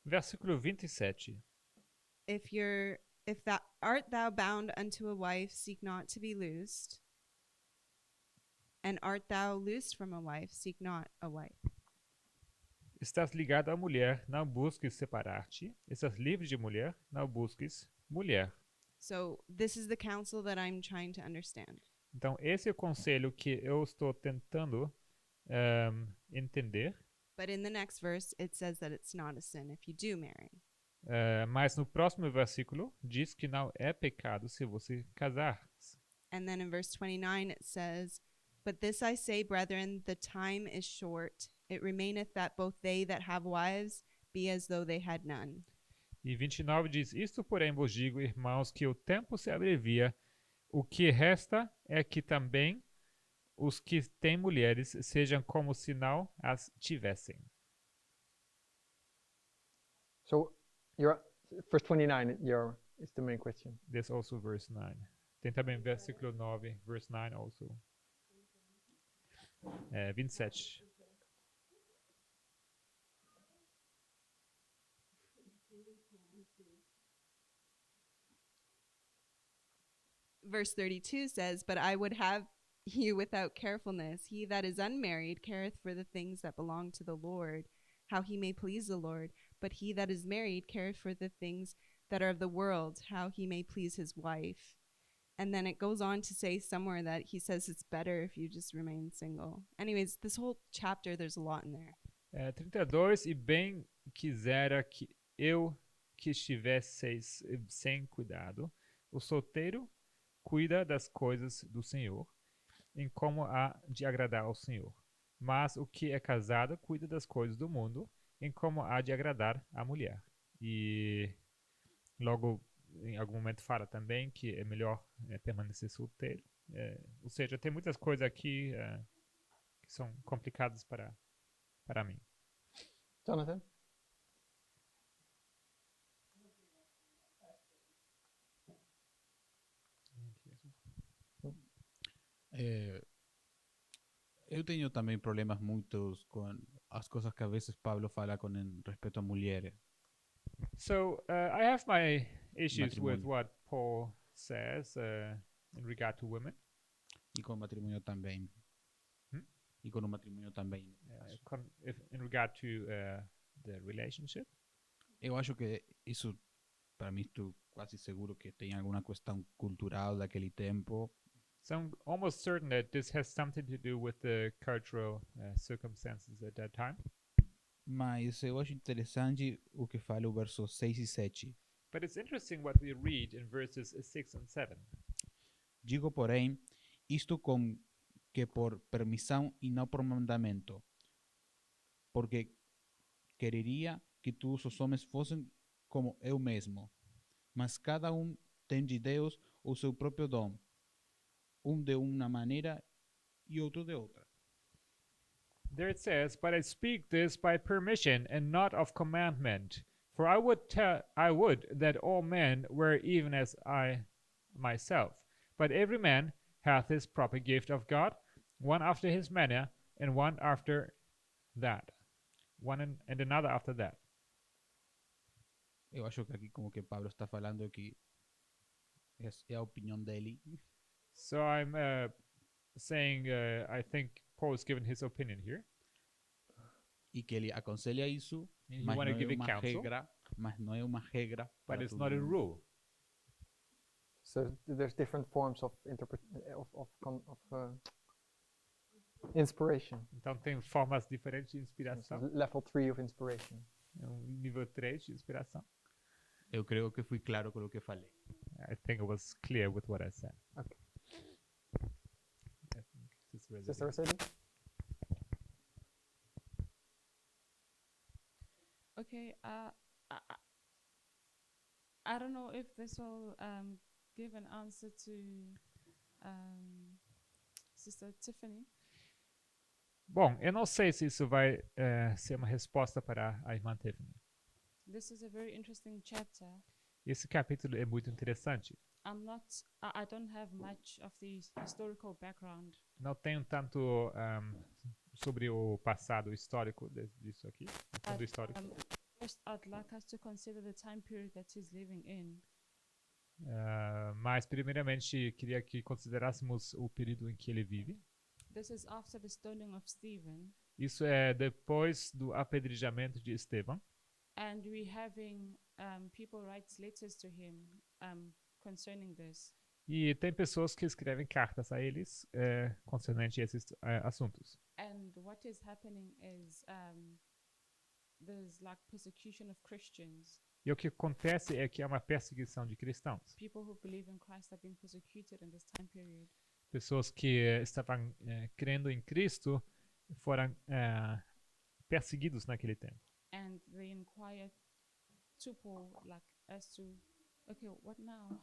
Versículo 27. If that art thou bound unto a wife, seek not to be loosed. And art thou loosed from a wife, seek not a wife. Estás ligado à mulher, não busques separar-te. Estás livre de mulher, não busques mulher. So this is the counsel that I'm trying to understand. Então, esse é o conselho que eu estou tentando entender. But in the next verse, it says that it's not a sin if you do marry. Mas no próximo versículo diz que não é pecado se você casar. And then in verse 29, it says, But this I say, brethren, the time is short. It remaineth that both they that have wives be as though they had none. E 29 diz, isto porém vos digo, irmãos, que o tempo se abrevia. O que resta é que também os que têm mulheres sejam como se não as tivessem. So, verse 29 is the main question. There's also verse 9. Tem também versículo 9, verse 9 also. 27. Verse 32 says, "But I would have you without carefulness. He that is unmarried careth for the things that belong to the Lord, how he may please the Lord. But he that is married careth for the things that are of the world, how he may please his wife." And then it goes on to say somewhere that he says it's better if you just remain single. Anyways, this whole chapter, there's a lot in there. 32, e bem quisera que estivesseis sem cuidado. O solteiro cuida das coisas do Senhor, em como há de agradar ao Senhor. Mas o que é casado cuida das coisas do mundo, em como há de agradar à mulher. E logo, em algum momento, fala também que é melhor permanecer solteiro. Ou seja, tem muitas coisas aqui que são complicadas para mim. Jonathan? Eu tenho também problemas muitos com as coisas que a vezes Pablo fala com respeito a mulheres. So I have my issues with Matrimonio. what Paul says in regard to women. E com o matrimônio também. E com o matrimônio também. In regard to the relationship. Eu acho que isso, para mim, estou quase seguro que tem alguma questão cultural daquele tempo. So I'm almost certain that this has something to do with the cultural circumstances at that time. Mas eu acho interessante o que fala o verso 6 e 7. But it's interesting what we read in verses 6 and 7. Digo, porém, isto com que por permissão e não por mandamento, porque quereria que todos os homens fossem como eu mesmo, mas cada tem de Deus o seu próprio dom, de uma maneira e outro de outra. There it says, "But I speak this by permission and not of commandment. For I would that all men were even as I myself. But every man hath his proper gift of God, one after his manner, and one after that. And another after that." Eu acho que aqui como que Pablo está falando que é a opinião dele. So I'm saying I think Paul is giving his opinion here. E que ele aconselha isso, And mas you want não to é give a uma counsel, regra, but para it's todo not a mundo. rule. So there's different forms of inspiration. Então tem formas diferentes de inspiração. Level 3 of inspiration. Nível 3 de inspiração. Eu creio que fui claro com o que falei. I think it was clear with what I said. Okay. I think Sister Sister Mercedes? Okay, I don't know if this will give an answer to Sister Tiffany. Bom, eu não sei se isso vai ser uma resposta para a irmã Tiffany. This is a very interesting chapter. Esse capítulo é muito interessante. I don't have much of the historical background. Não tenho tanto sobre o passado histórico disso aqui, o fundo histórico. First, I'd like us to consider the time period that he's living in. Mas primeiramente queria que considerássemos o período em que ele vive. This is after the stoning of Stephen. Isso é depois do apedrejamento de Estevão. And we having people write letters to him concerning this. E tem pessoas que escrevem cartas a eles concernente a esses assuntos. And what is happening is there's like persecution of Christians. E o que acontece é que há uma perseguição de cristãos. People who believe in Christ have been persecuted in this time period. Pessoas que estavam crendo em Cristo foram perseguidos naquele tempo. And they inquire to Paul like as to, okay, what now?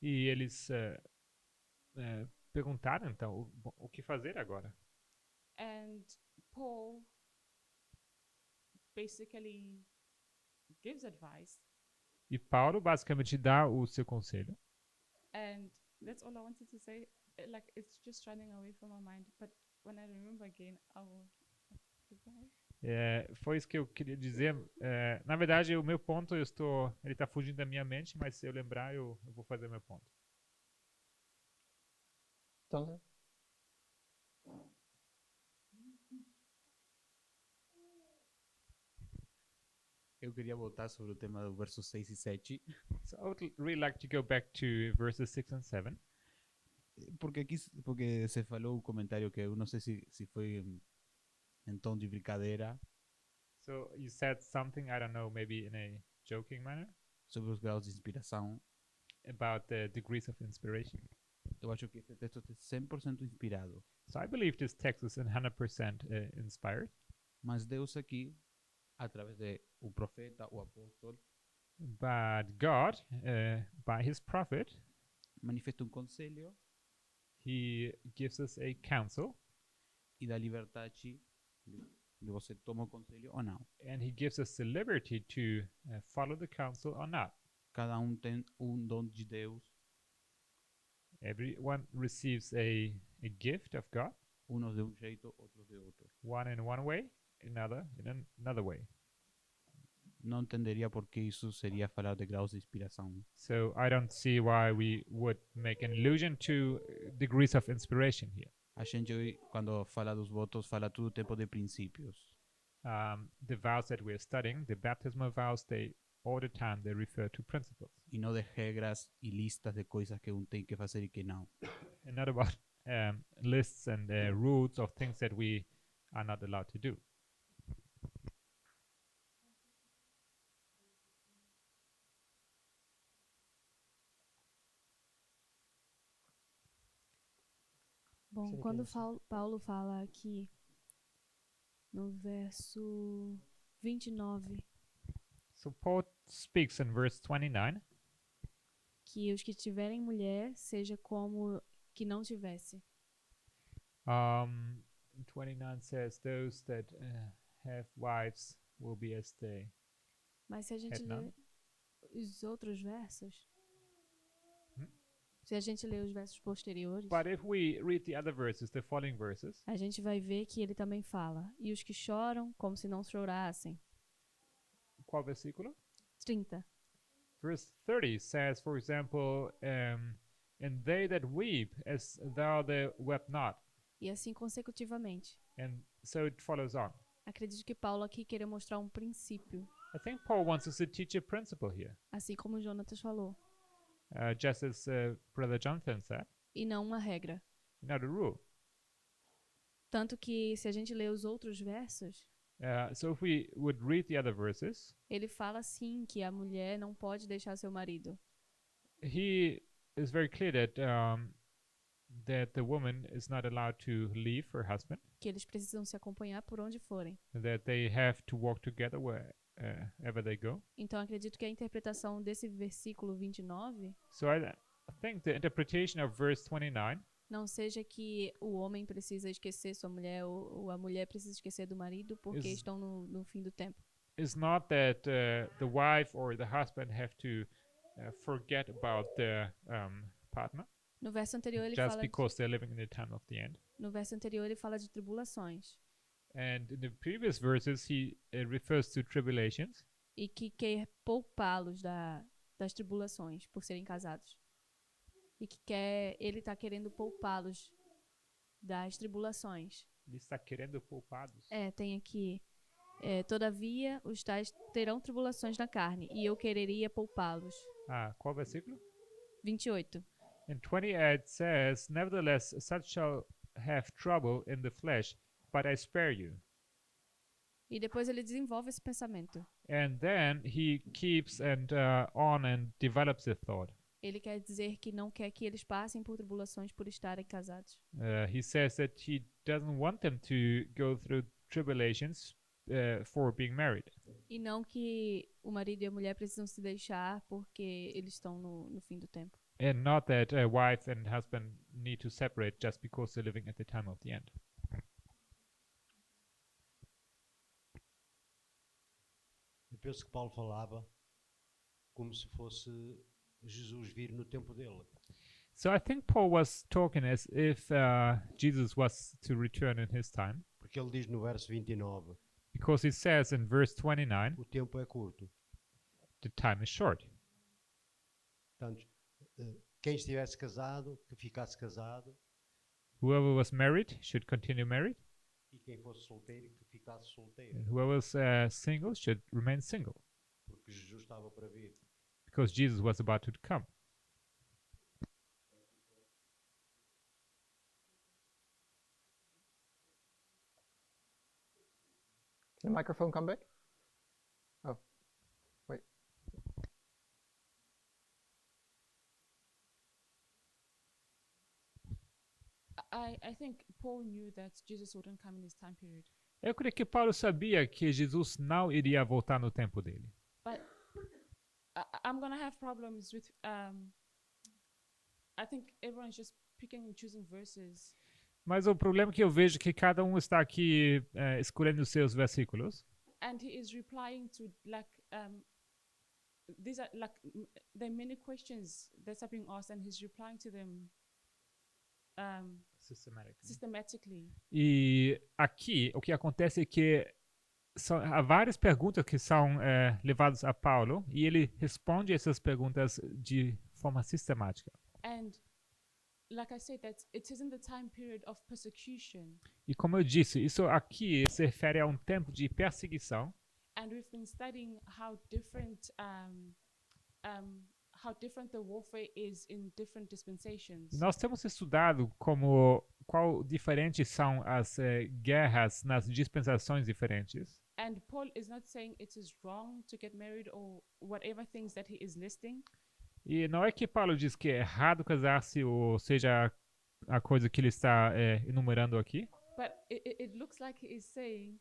E eles perguntaram então o que fazer agora. And Paul basically gives advice, E Paulo basicamente dá o seu conselho. and that's all I wanted to say. Like it's just running away from my mind, but when I remember again, I will. Goodbye. Foi isso que eu queria dizer. Na verdade, o meu ponto, ele tá fugindo da minha mente, mas se eu lembrar, eu vou fazer meu ponto. Thunder? Eu queria voltar sobre o tema do verso 6 e 7, So I would really like to go back to verses 6 and 7. porque se falou um comentário que eu não sei se foi em tom de brincadeira So you said something, I don't know, maybe in a joking manner, sobre os graus de inspiração. about the degrees of inspiration. Eu acho que este texto é 100% inspirado, So I believe this text is 100% inspired, mas Deus aqui, através de o profeta, o apóstolo, but God, by his prophet, manifesta um conselho he gives us a counsel, e dá liberdade de você tomar o conselho ou não. and he gives us the liberty to follow the counsel or not. Cada um tem um dom de Deus, Everyone receives a gift of God, uns de um jeito, outros de outro. one in one way, another in another way. Não entenderia por que isso seria falar de graus de inspiração. So I don't see why we would make an allusion to degrees of inspiration here. A gente, quando fala dos votos, fala todo o tempo de princípios. The vows that we're studying, the baptismal vows, they all the time they refer to principles, E não de regras e listas de coisas que um tem que fazer e que não. and not about lists and rules of things that we are not allowed to do. Bom, Seria quando interessante. Paulo fala aqui no verso 29 So Paul speaks in verse 29 que os que tiverem mulher seja como que não tivesse. 29 says those that have wives will be as they. Mas se a gente Had none. ler os outros versos, Hmm? se a gente ler os versos posteriores, But if we read the other verses, the following verses, a gente vai ver que ele também fala: e os que choram como se não chorassem. qual versículo? 30. Verse 30 says, for example, and they that weep as thou they wept not. E assim consecutivamente. And so it follows on. Acredito que Paulo aqui queria mostrar um princípio, I think Paul wants us to teach a principle here, assim como o Jonatas falou, just as Brother Jonathan said, e não uma regra. not a rule. Tanto que se a gente ler os outros versos, So if we would read the other verses, ele fala sim que a mulher não pode deixar seu marido. he is very clear that the woman is not allowed to leave her husband, Que eles precisam se acompanhar por onde forem. that they have to walk together wherever they go. Então acredito que a interpretação desse versículo 29 So I think the interpretation of verse 29 não seja que o homem precisa esquecer sua mulher ou a mulher precisa esquecer do marido porque Is- estão no fim do tempo. is not that the wife or the husband have to forget about their partner No verso anterior ele just fala because they're living in the time of the end. no verso anterior ele fala de tribulações And in the previous verses, he refers to tribulations, e que quer poupá-los das tribulações por serem casados. E que ele está querendo poupá-los das tribulações. ele está querendo poupados. Tem aqui. Todavia, os tais terão tribulações na carne, e eu quereria poupá-los. Qual versículo? 28. In 28 says, nevertheless, such shall have trouble in the flesh, but I spare you. E depois ele desenvolve esse pensamento. And then he keeps on and develops the thought. Ele quer dizer que não quer que eles passem por tribulações por estarem casados. He says that he doesn't want them to go through tribulations for being married. E não que o marido e a mulher precisam se deixar porque eles estão no fim do tempo. And not that a wife and husband need to separate just because they're living at the time of the end. penso que Paulo falava como se fosse Jesus vir no tempo dele. So I think Paul was talking as if Jesus was to return in his time, Porque ele diz no verso 29, because he says in verse 29, o tempo é curto. the time is short. Portanto, quem estivesse casado, que ficasse casado, Whoever was married should continue married, e quem fosse solteiro, que ficasse solteiro. and whoever was single should remain single, Porque Jesus estava para vir. because Jesus was about to come. The microphone come back? Oh, wait. I think Paul knew that Jesus wouldn't come in his time period. Eu creio que Paulo sabia que Jesus não iria voltar no tempo dele. But I'm gonna have problems with. I think everyone's just picking and choosing verses, Mas o problema é que eu vejo que cada um está aqui escolhendo os seus versículos. and he is replying to like these are like there are many questions that are being asked, and he's replying to them systematically. E aqui o que acontece é que há várias perguntas que são levadas a Paulo e ele responde essas perguntas de forma sistemática. And like I said, that it isn't the time period of persecution. E como eu disse, isso aqui se refere a um tempo de perseguição. And we've been studying how different the warfare is in different dispensations. Nós temos estudado qual diferentes são as guerras nas dispensações diferentes. And Paul is not saying it is wrong to get married or whatever things that he is listing. E não é que Paulo diz que é errado casar-se, ou seja, a coisa que ele está enumerando aqui. But it looks like he is saying,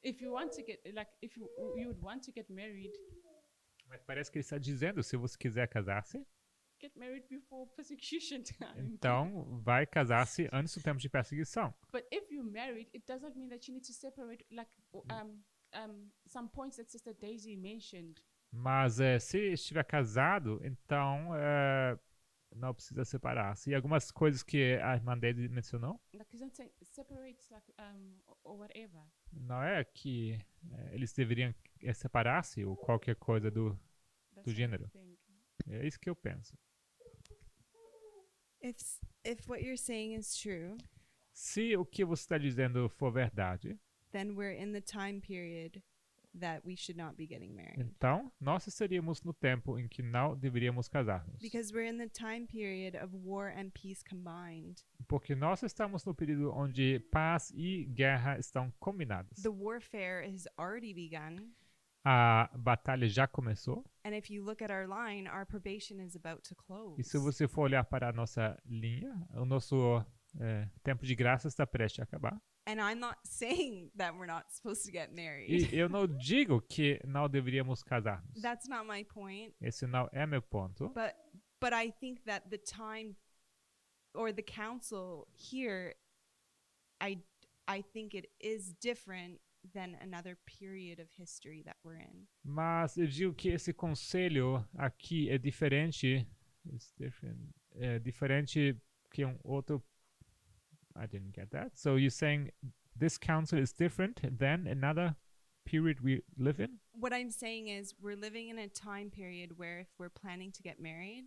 if you want to get, like, if you would want to get married, Mas parece que ele está dizendo, se você quiser casar-se, get married before persecution time. então vai casar-se antes do tempo de perseguição. But if you're married, it does not mean that you need to separate, like, some points that Sister Daisy mentioned. Mas se estiver casado, então não precisa separar-se. E algumas coisas que a irmã Daisy mencionou, Like, he's not saying separate, like, or whatever. não é que eles deveriam separar-se ou qualquer coisa do That's what I gênero. think. É isso que eu penso. If what you're saying is true, Se o que você está dizendo for verdade, then we're in the time period that we should not be getting married. então nós estaríamos no tempo em que não deveríamos casar-nos. Because we're in the time period of war and peace combined. Porque nós estamos no período onde paz e guerra estão combinadas. The warfare has already begun. A batalha já começou. And if you look at our line, our probation is about to close. E se você for olhar para a nossa linha, o nosso tempo de graça está prestes a acabar. And I'm not saying that we're not supposed to get married. E eu não digo que não deveríamos casar-nos. That's not my point. Esse não é meu ponto. But I think that the time or the council here, I think it is different than another period of history that we're in. Mas eu digo que esse conselho aqui é diferente. É diferente que um outro. I didn't get that. So you're saying this council is different than another period we live in? What I'm saying is we're living in a time period where if we're planning to get married,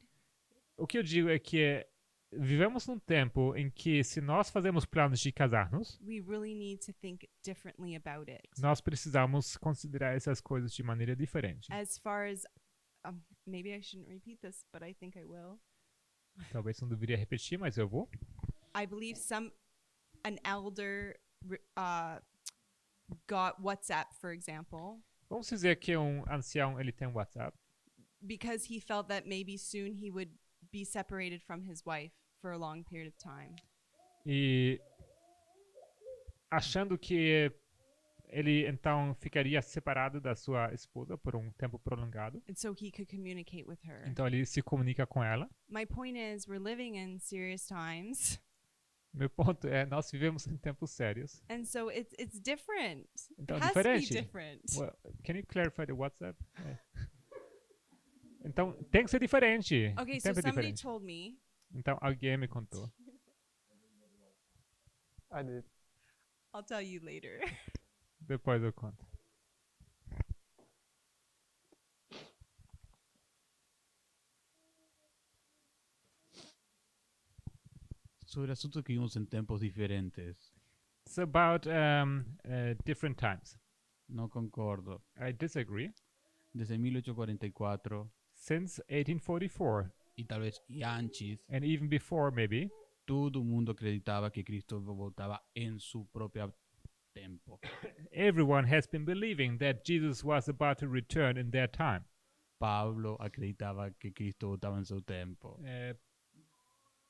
O que eu digo é que vivemos num tempo em que se nós fazemos planos de casar-nos, we really need to think differently about it. nós precisamos considerar essas coisas de maneira diferente. As far as maybe I shouldn't repeat this, but I think I will. Talvez não deveria repetir, mas eu vou. I believe an elder got WhatsApp, for example, Vamos dizer que um ancião ele tem um WhatsApp because he felt that maybe soon he would be separated from his wife for a long period of time. e achando que ele então ficaria separado da sua esposa por um tempo prolongado. And so he could communicate with her. Então ele se comunica com ela. My point is, we're living in serious times. Meu ponto é, nós vivemos em tempos sérios. And so it's different. Então, It has to be diferente. different. Well, can you clarify the WhatsApp? É. Então, tem que ser diferente. Okay, O so tempo é somebody diferente. told me, Então, alguém me contou. I did. I'll tell you later. Depois eu conto. Sobre o assunto que vimos em tempos diferentes, It's about different times. não concordo. I disagree. Desde 1844 Since 1844, e talvez e antes, and even before maybe, todo mundo acreditava que Cristo voltava em seu próprio tempo. everyone has been believing that Jesus was about to return in their time. Pablo acreditava que Cristo voltava em seu tempo.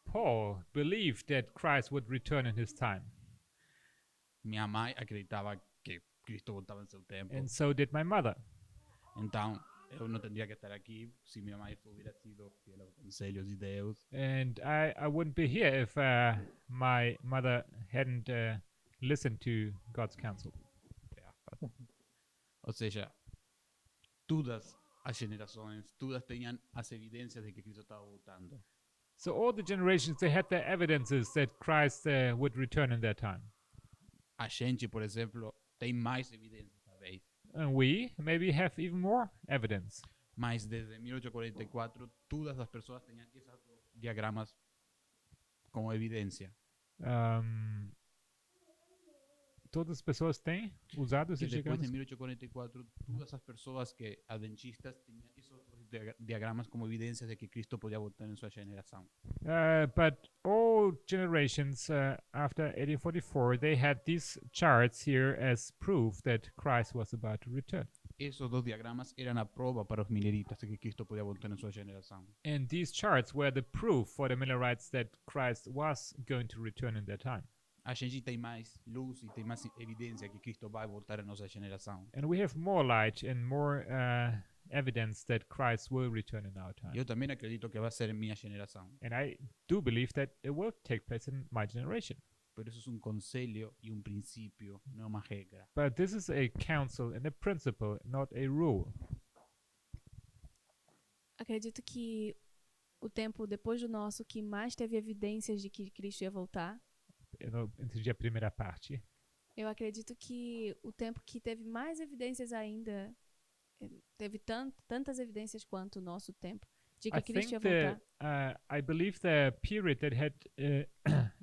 Paul believed that Christ would return in his time, Minha mãe acreditava que Cristo voltava em seu tempo. and so did my mother. Então, eu não teria que estar aqui se minha mãe hubiera sido fiel aos conselhos de Deus. And I wouldn't be here if my mother hadn't listened to God's counsel. Ou seja, todas as gerações, todas tinham as evidências de que Cristo estava voltando. So all the generations, they had their evidences that Christ would return in their time. A gente, por exemplo, tem mais evidências, talvez. And we maybe have even more evidence. Mas desde 1844, todas as pessoas tinham esses diagramas como evidência. Todas as pessoas têm usado E esses depois de diagramas. 1844, todas as pessoas que adventistas tinham esses diagramas como evidência de que Cristo podia voltar em sua geração. But all generations after 1844, they had these charts here as proof that Christ was about to return. Esses dois diagramas eram a prova para os mileritas de que Cristo podia voltar em sua geração. And these charts were the proof for the Millerites that Christ was going to return in their time. A gente tem mais luz e tem mais evidência que Cristo vai voltar em nossa geração. And we have more light and more evidence that Christ will return in our time. Eu também acredito que vai ser em minha geração. And I do believe that it will take place in my generation. Por isso é conselho e princípio, não é uma regra. But this is a counsel and a principle, not a rule. Acredito que o tempo depois do nosso que mais teve evidências de que Cristo ia voltar, Eu não entendi a primeira parte. eu acredito que o tempo que teve mais evidências ainda, teve tantas evidências quanto o nosso tempo, de que I Cristo ia think voltar. I believe the period that had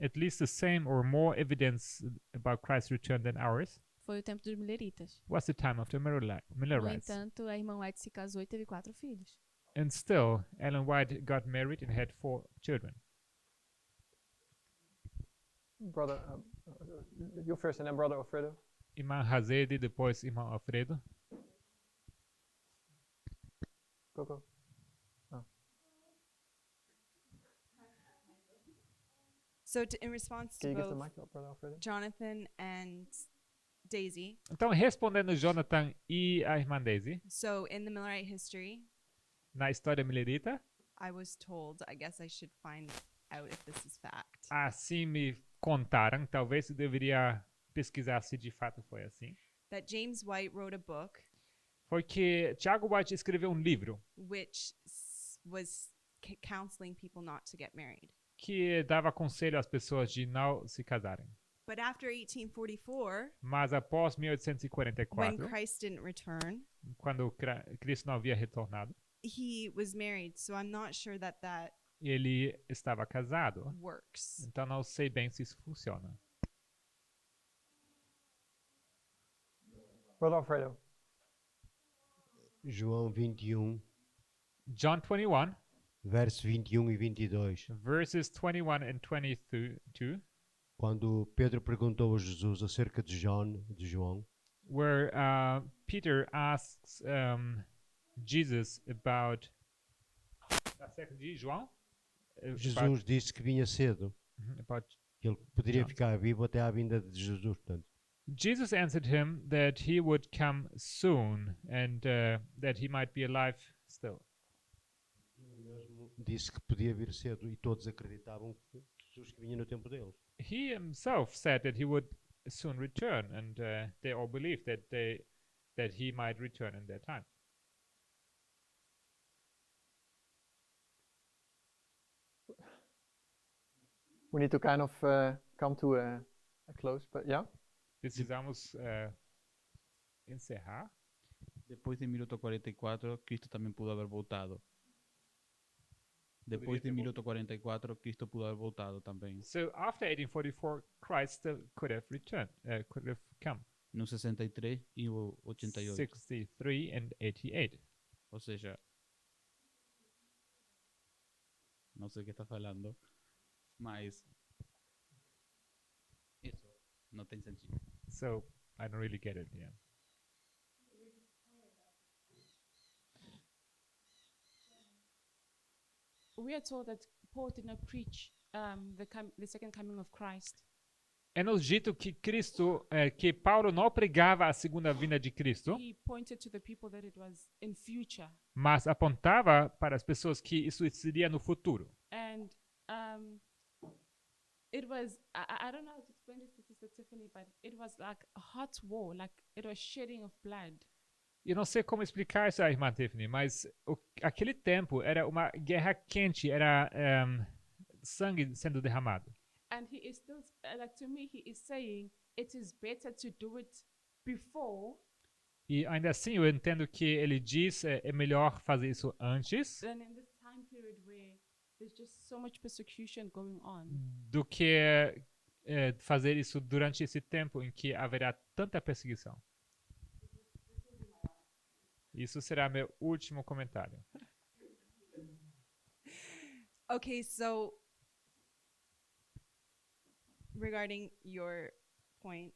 at least the same or more evidence about Christ's return than ours Foi o tempo dos Milleritas. was the time of the No Millerites. entanto, a irmã White se casou e teve 4 filhos. And still, Ellen White got married and had 4 children. Brother, you first and then Brother Alfredo. Irmã Hazede, depois irmão Alfredo. Go. So in response Can to you give the both mic up, Brother Alfredo? Jonathan and Daisy, Então, respondendo Jonathan e a irmã Daisy, so in the Millerite history, na história millerita, I was told, I guess I should find out if this is fact, assim me contaram, talvez eu deveria pesquisar se de fato foi assim, that James White wrote a book foi que Tiago White escreveu livro which was counseling people not to get married. que dava conselho às pessoas de não se casarem. But after 1844, Mas após when 1844, Christ didn't return, quando Cristo não havia retornado, he was married. So I'm not sure that ele estava casado. works. Então não sei bem se isso funciona. Brother Alfredo. João 21, John 21, verso 21 e 22. verses 21 and 22, Quando Pedro perguntou a Jesus acerca de João, where Peter asks Jesus about acerca de João, Jesus disse que vinha cedo, about que ele poderia John. ficar vivo até à vinda de Jesus. Portanto, Jesus answered him that he would come soon and that he might be alive still. disse que podia vir cedo e todos acreditavam que Jesus que vinha no tempo dele. He himself said that he would soon return, and they all believed that he might return in their time. We need to kind of come to a close, but yeah. Precisamos encerrar. Depois de minuto 44, Cristo também pudo haver voltado. Depois de ter minuto 44, Cristo pudo haver voltado também. So after 1844, Christ still could have returned, could have come. No 63 e o 88. 63 and 88. Ou seja, não sei o que está falando, mas isso não tem sentido. So I don't really get it. Yeah. We are told that Paul did not preach the second coming of Christ. É nos dito que que Paulo não pregava a segunda vinda de Cristo, He pointed to the people that it was in future. mas apontava para as pessoas que isso seria no futuro. And it was, I don't know how to explain this to Sister Tiffany, but it was like a hot war, like it was shedding of blood. Eu não sei como explicar isso à irmã Tiffany, mas aquele tempo era uma guerra quente, era sangue sendo derramado. And he is still, like to me, he is saying it is better to do it before E ainda assim eu entendo que ele diz é melhor fazer isso antes than in this time period where there's just so much persecution going on. do que fazer isso durante esse tempo em que haverá tanta perseguição. Isso será meu último comentário. Okay, so regarding your point,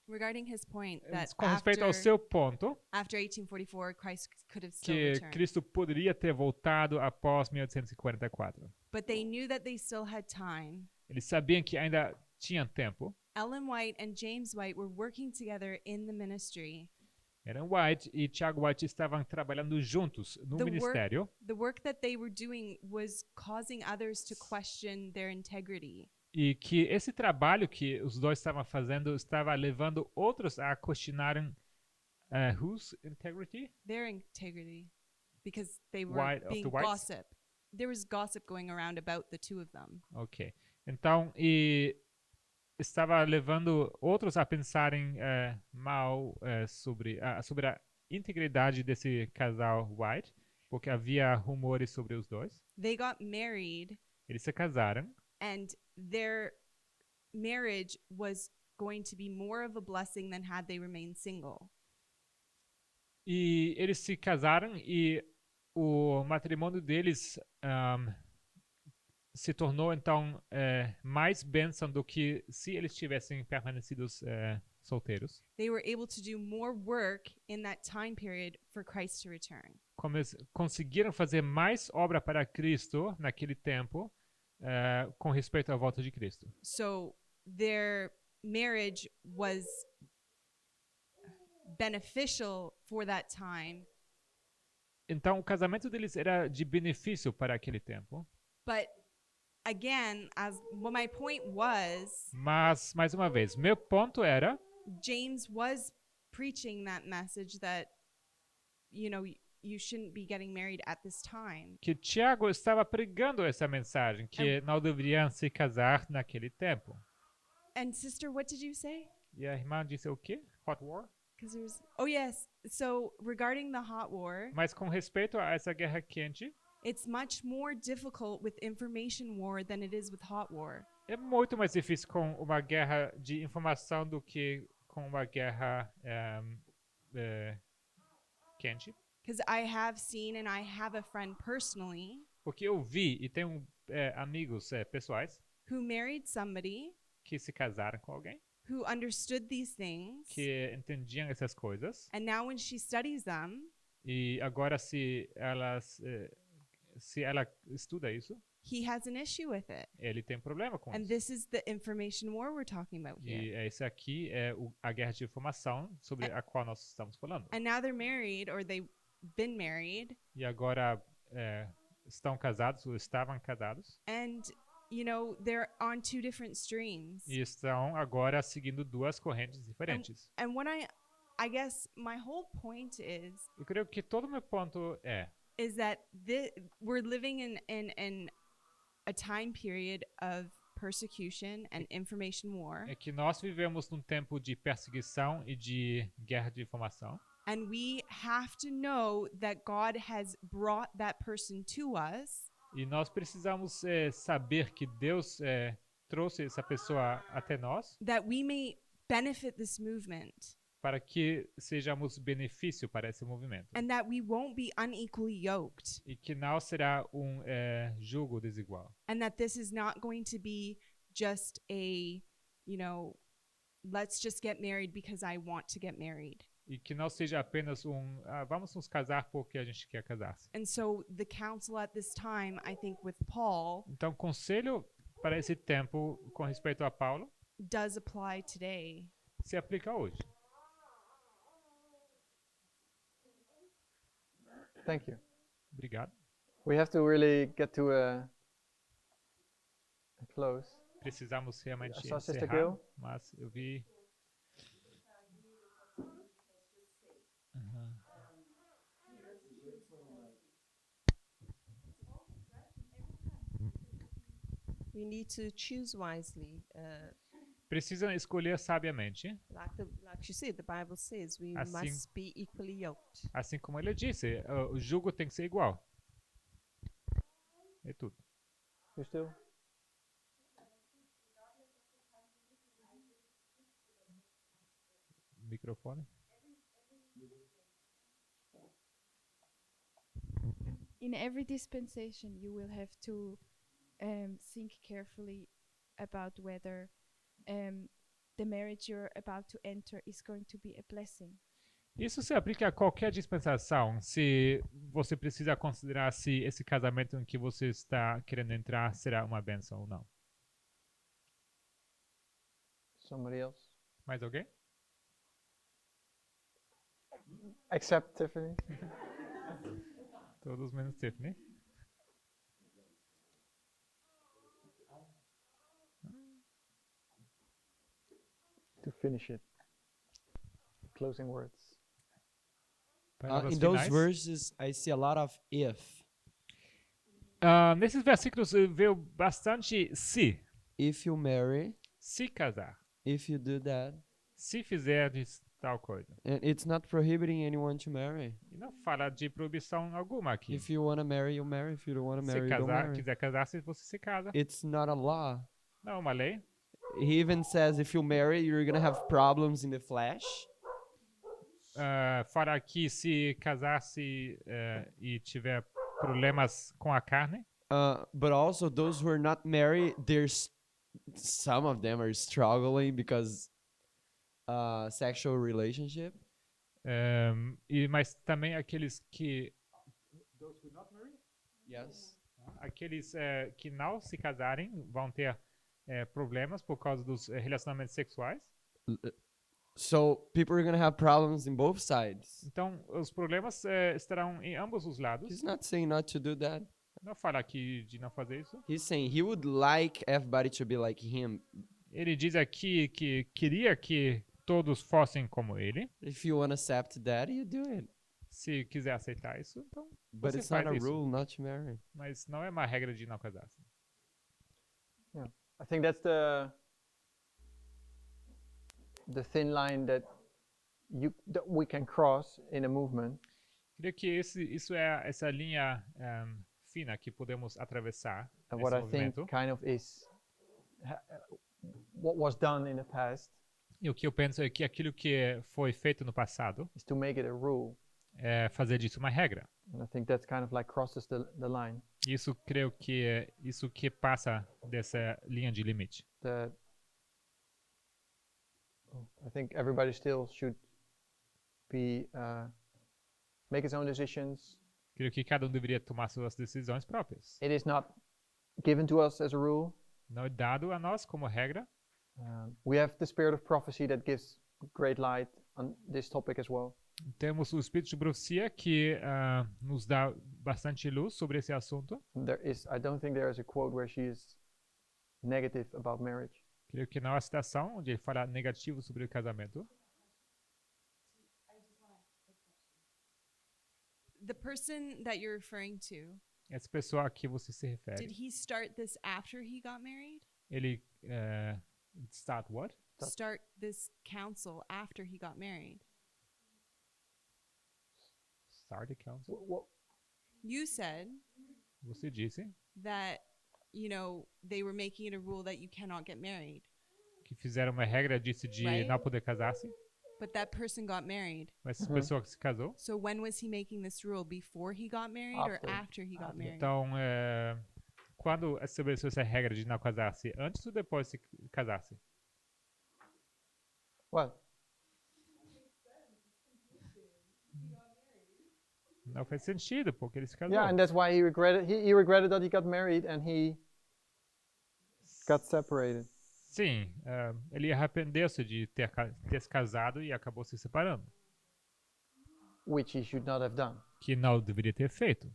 regarding his point that Com respeito ao seu ponto, after 1844, Christ could have still que returned. Cristo poderia ter voltado após 1844. But they knew that they still had time. Eles sabiam que ainda tinham tempo. Ellen White and James White were working together in the ministry. Ellen White e Tiago White estavam trabalhando juntos no ministério. The work that they were doing was causing others to question their integrity. E que esse trabalho que os dois estavam fazendo estava levando outros a questionarem whose integrity? Their integrity. Because they were being gossip. There was gossip going around about the two of them. Ok. Então, estava levando outros a pensarem mal sobre a integridade desse casal White, porque havia rumores sobre os dois. They got married. Eles se casaram. And their marriage was going to be more of a blessing than had they remained single. E eles se casaram e o matrimônio deles se tornou então mais bênção do que se eles tivessem permanecidos solteiros. They were able to do more work in that time period for Christ to return. Como eles conseguiram fazer mais obra para Cristo naquele tempo, com respeito à volta de Cristo. So their marriage was beneficial for that time. Então o casamento deles era de benefício para aquele tempo. But again, what my point was, mas mais uma vez, meu ponto era James was preaching that message that you shouldn't be getting married at this time. Que Tiago estava pregando essa mensagem que não deveriam se casar naquele tempo. And sister, what did you say? E a irmã disse o quê? Hot war? Oh yes. So regarding the hot war, mas com respeito a essa guerra quente, it's much more difficult with information war than it is with hot war. É muito mais difícil com uma guerra de informação do que com uma guerra quente. Because I have seen and I have a friend personally. Porque eu vi e tenho amigos pessoais who married somebody que se casaram com alguém who understood these things. Que entendiam essas coisas. And now when she studies them, e agora se ela estuda isso, he has an issue with it. Ele tem problema com and isso. This is the information war we're talking about here. E esse aqui é a guerra de informação sobre a qual nós estamos falando. And now they're married, or they've been married. E agora estão casados ou estavam casados. And they're on two different streams. E estão agora seguindo duas correntes diferentes. And what I guess my whole point Eu creio que todo o meu ponto is that we're living in a time period of persecution and information war. é que nós vivemos num tempo de perseguição e de guerra de informação. And we have to know that God has brought that person to us. E nós precisamos saber que Deus trouxe essa pessoa até nós That we may benefit this movement. para que sejamos benefício para esse movimento. And that we won't be unequally yoked. E que não será jugo desigual. And that this is not going to be just let's just get married because I want to get married. E que não seja apenas vamos nos casar porque a gente quer casar-se. And so the counsel at this time, I think with Paul, Então, conselho para esse tempo com respeito a Paulo does apply today. se aplica hoje. Thank you. Obrigado. We have to really get to a close. Precisamos realmente Só Sister encerrar, Gil? mas eu vi... Uhum. We need to choose wisely. Precisam escolher sabiamente, Like you said, the Bible says we Assim- must be equally yoked. assim como ele disse, o jugo tem que ser igual. É tudo. You still? Microfone. In every dispensation, you will have to think carefully about whether the marriage you're about to enter is going to be a blessing. Isso se aplica a qualquer dispensação. Se você precisa considerar se esse casamento em que você está querendo entrar será uma bênção ou não. Somebody else? Mais alguém? Except Tiffany. Todos menos Tiffany. To finish it. Closing words. Palavras In those finais. verses, I see a lot of if. Nesses versículos veio bastante se. If you marry, Se casar. if you do that. Se fizeres tal coisa. And it's not prohibiting anyone to marry. E não fala de proibição alguma aqui. If you want to marry, you marry. If you don't want to Se marry, you don't casar, marry. quiser casar-se, você se casa. It's not a law. Não é uma lei. He even says if you marry, you're going to have problems in the flesh. Fala aqui se casar-se e tiver problemas com a carne. But also those who are not married, there's some of them are struggling because sexual relationship. Mas também aqueles que... Yes. Aqueles que não se casarem vão ter problemas por causa dos relacionamentos sexuais. So people are going to have problems in both sides. Então, os problemas estarão em ambos os lados. He's not saying not to do that. Não fala aqui de não fazer isso. He's saying he would like everybody to be like him. Ele diz aqui que queria que todos fossem como ele. If you want to accept that, you do it. Se quiser aceitar isso, então But você it's not faz a isso. rule not to marry. Mas não é uma regra de não casar-se. I think that's the thin line that we can cross in a movement. Creio que isso é essa linha fina que podemos atravessar And nesse what I think movimento. kind of is what was done in the past E o que eu penso é que aquilo que foi feito no passado is to make it a rule. é fazer disso uma regra. And I think that's kind of like crosses the line. Isso creio que é isso que passa dessa linha de limite. That I think everybody still should be make his own decisions. Creio que cada um deveria tomar suas decisões próprias. It is not given to us as a rule. Não é dado a nós como regra. We have the spirit of prophecy that gives great light on this topic as well. Temos o espírito de profecia que nos dá bastante luz sobre esse assunto. I don't think there is a quote where she is negative about marriage. Creio que não é uma citação onde ele fala negativo sobre o casamento. The person that you're referring to, Essa pessoa a que você se did refere, he start this after he got married? ele start what? Start. Start this counsel after he got married. Start the council. You said Você disse that, you know, they were making it a rule that you cannot get married, que fizeram uma regra disso de Right. não poder casar-se, but that person got married. mas essa pessoa que se casou. So when was he making this rule? Before he got married or After. after he got married? Então, quando estabeleceu essa regra de não casar-se, antes ou depois de se casar-se? What? Não faz sentido, porque ele se casou. Yeah, and that's why he regretted. He regretted that he got married and he got separated. Sim, ele arrependeu-se de ter se casado e acabou se separando, Which he should not have done. que não deveria ter feito.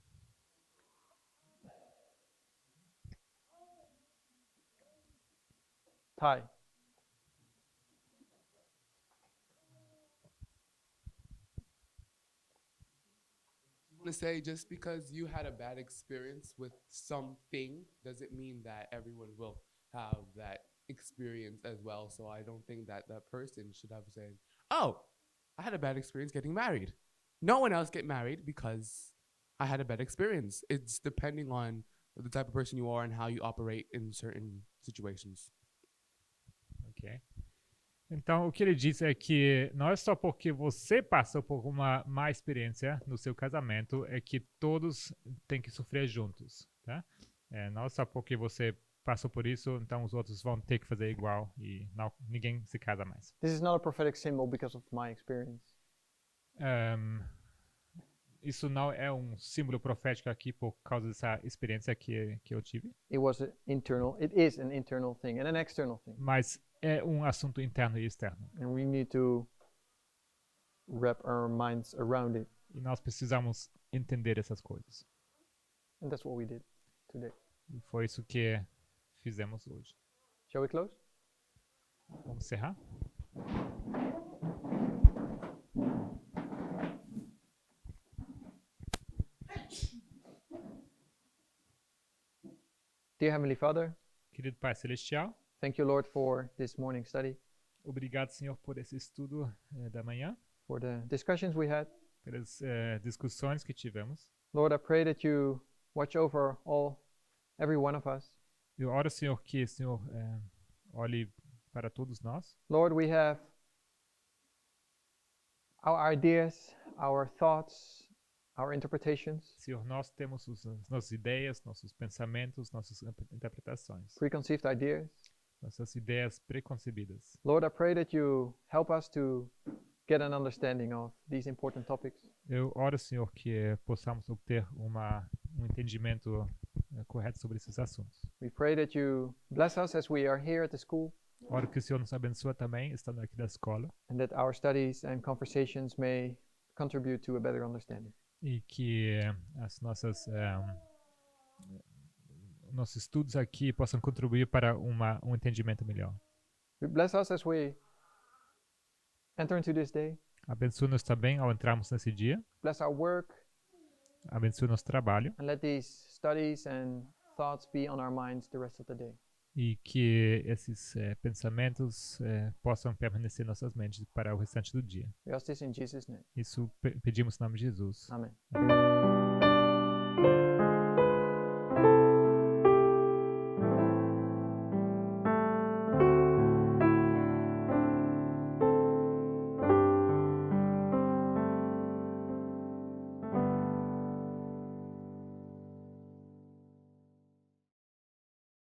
Ty. To say just because you had a bad experience with something doesn't mean that everyone will have that experience as well. So I don't think that that person should have said, "Oh, I had a bad experience getting married. No one else get married because I had a bad experience." It's depending on the type of person you are and how you operate in certain situations. Ok. Então, o que ele diz é que não é só porque você passou por uma má experiência no seu casamento, é que todos têm que sofrer juntos, tá? Não é só porque você passou por isso, então os outros vão ter que fazer igual e ninguém se casa mais. This is not a prophetic symbol because of my experience. Isso não é um símbolo profético aqui por causa dessa experiência que eu tive, It was an internal. It is an internal thing and an external thing, mas é um assunto interno e externo. and we need to wrap our minds around it. E nós precisamos entender essas coisas. And that's what we did today. E foi isso que fizemos hoje. Shall we close? Vamos encerrar? Dear Heavenly Father, Querido Pai Celestial, thank you, Lord, for this morning study, obrigado, Senhor, por esse estudo da manhã, for the discussions we had. pelas discussões que tivemos. Lord, I pray that you watch over every one of us. Eu oro, Senhor, que o Senhor olhe para todos nós. Lord, we have our ideas, our thoughts, our interpretations, Senhor, nós temos as nossas ideias, nossos pensamentos, nossas interpretações, preconceived ideas. nossas ideias preconcebidas. Lord, I pray that you help us to get an understanding of these important topics. Eu oro, Senhor, que possamos obter um entendimento correto sobre esses assuntos. We pray that you bless us as we are here at the school, Oro que o Senhor nos abençoe também, estando aqui da escola, and that our studies and conversations may contribute to a better understanding. e que as nossos estudos aqui possam contribuir para um entendimento melhor. Bless us as we enter into this day. Abençoe-nos também ao entrarmos nesse dia. Bless our work, Abençoe nosso trabalho and let these studies and thoughts be on our minds the rest of the day. e que esses pensamentos possam permanecer em nossas mentes para o restante do dia. We ask this in Jesus' name. Isso pedimos em nome de Jesus. Amen.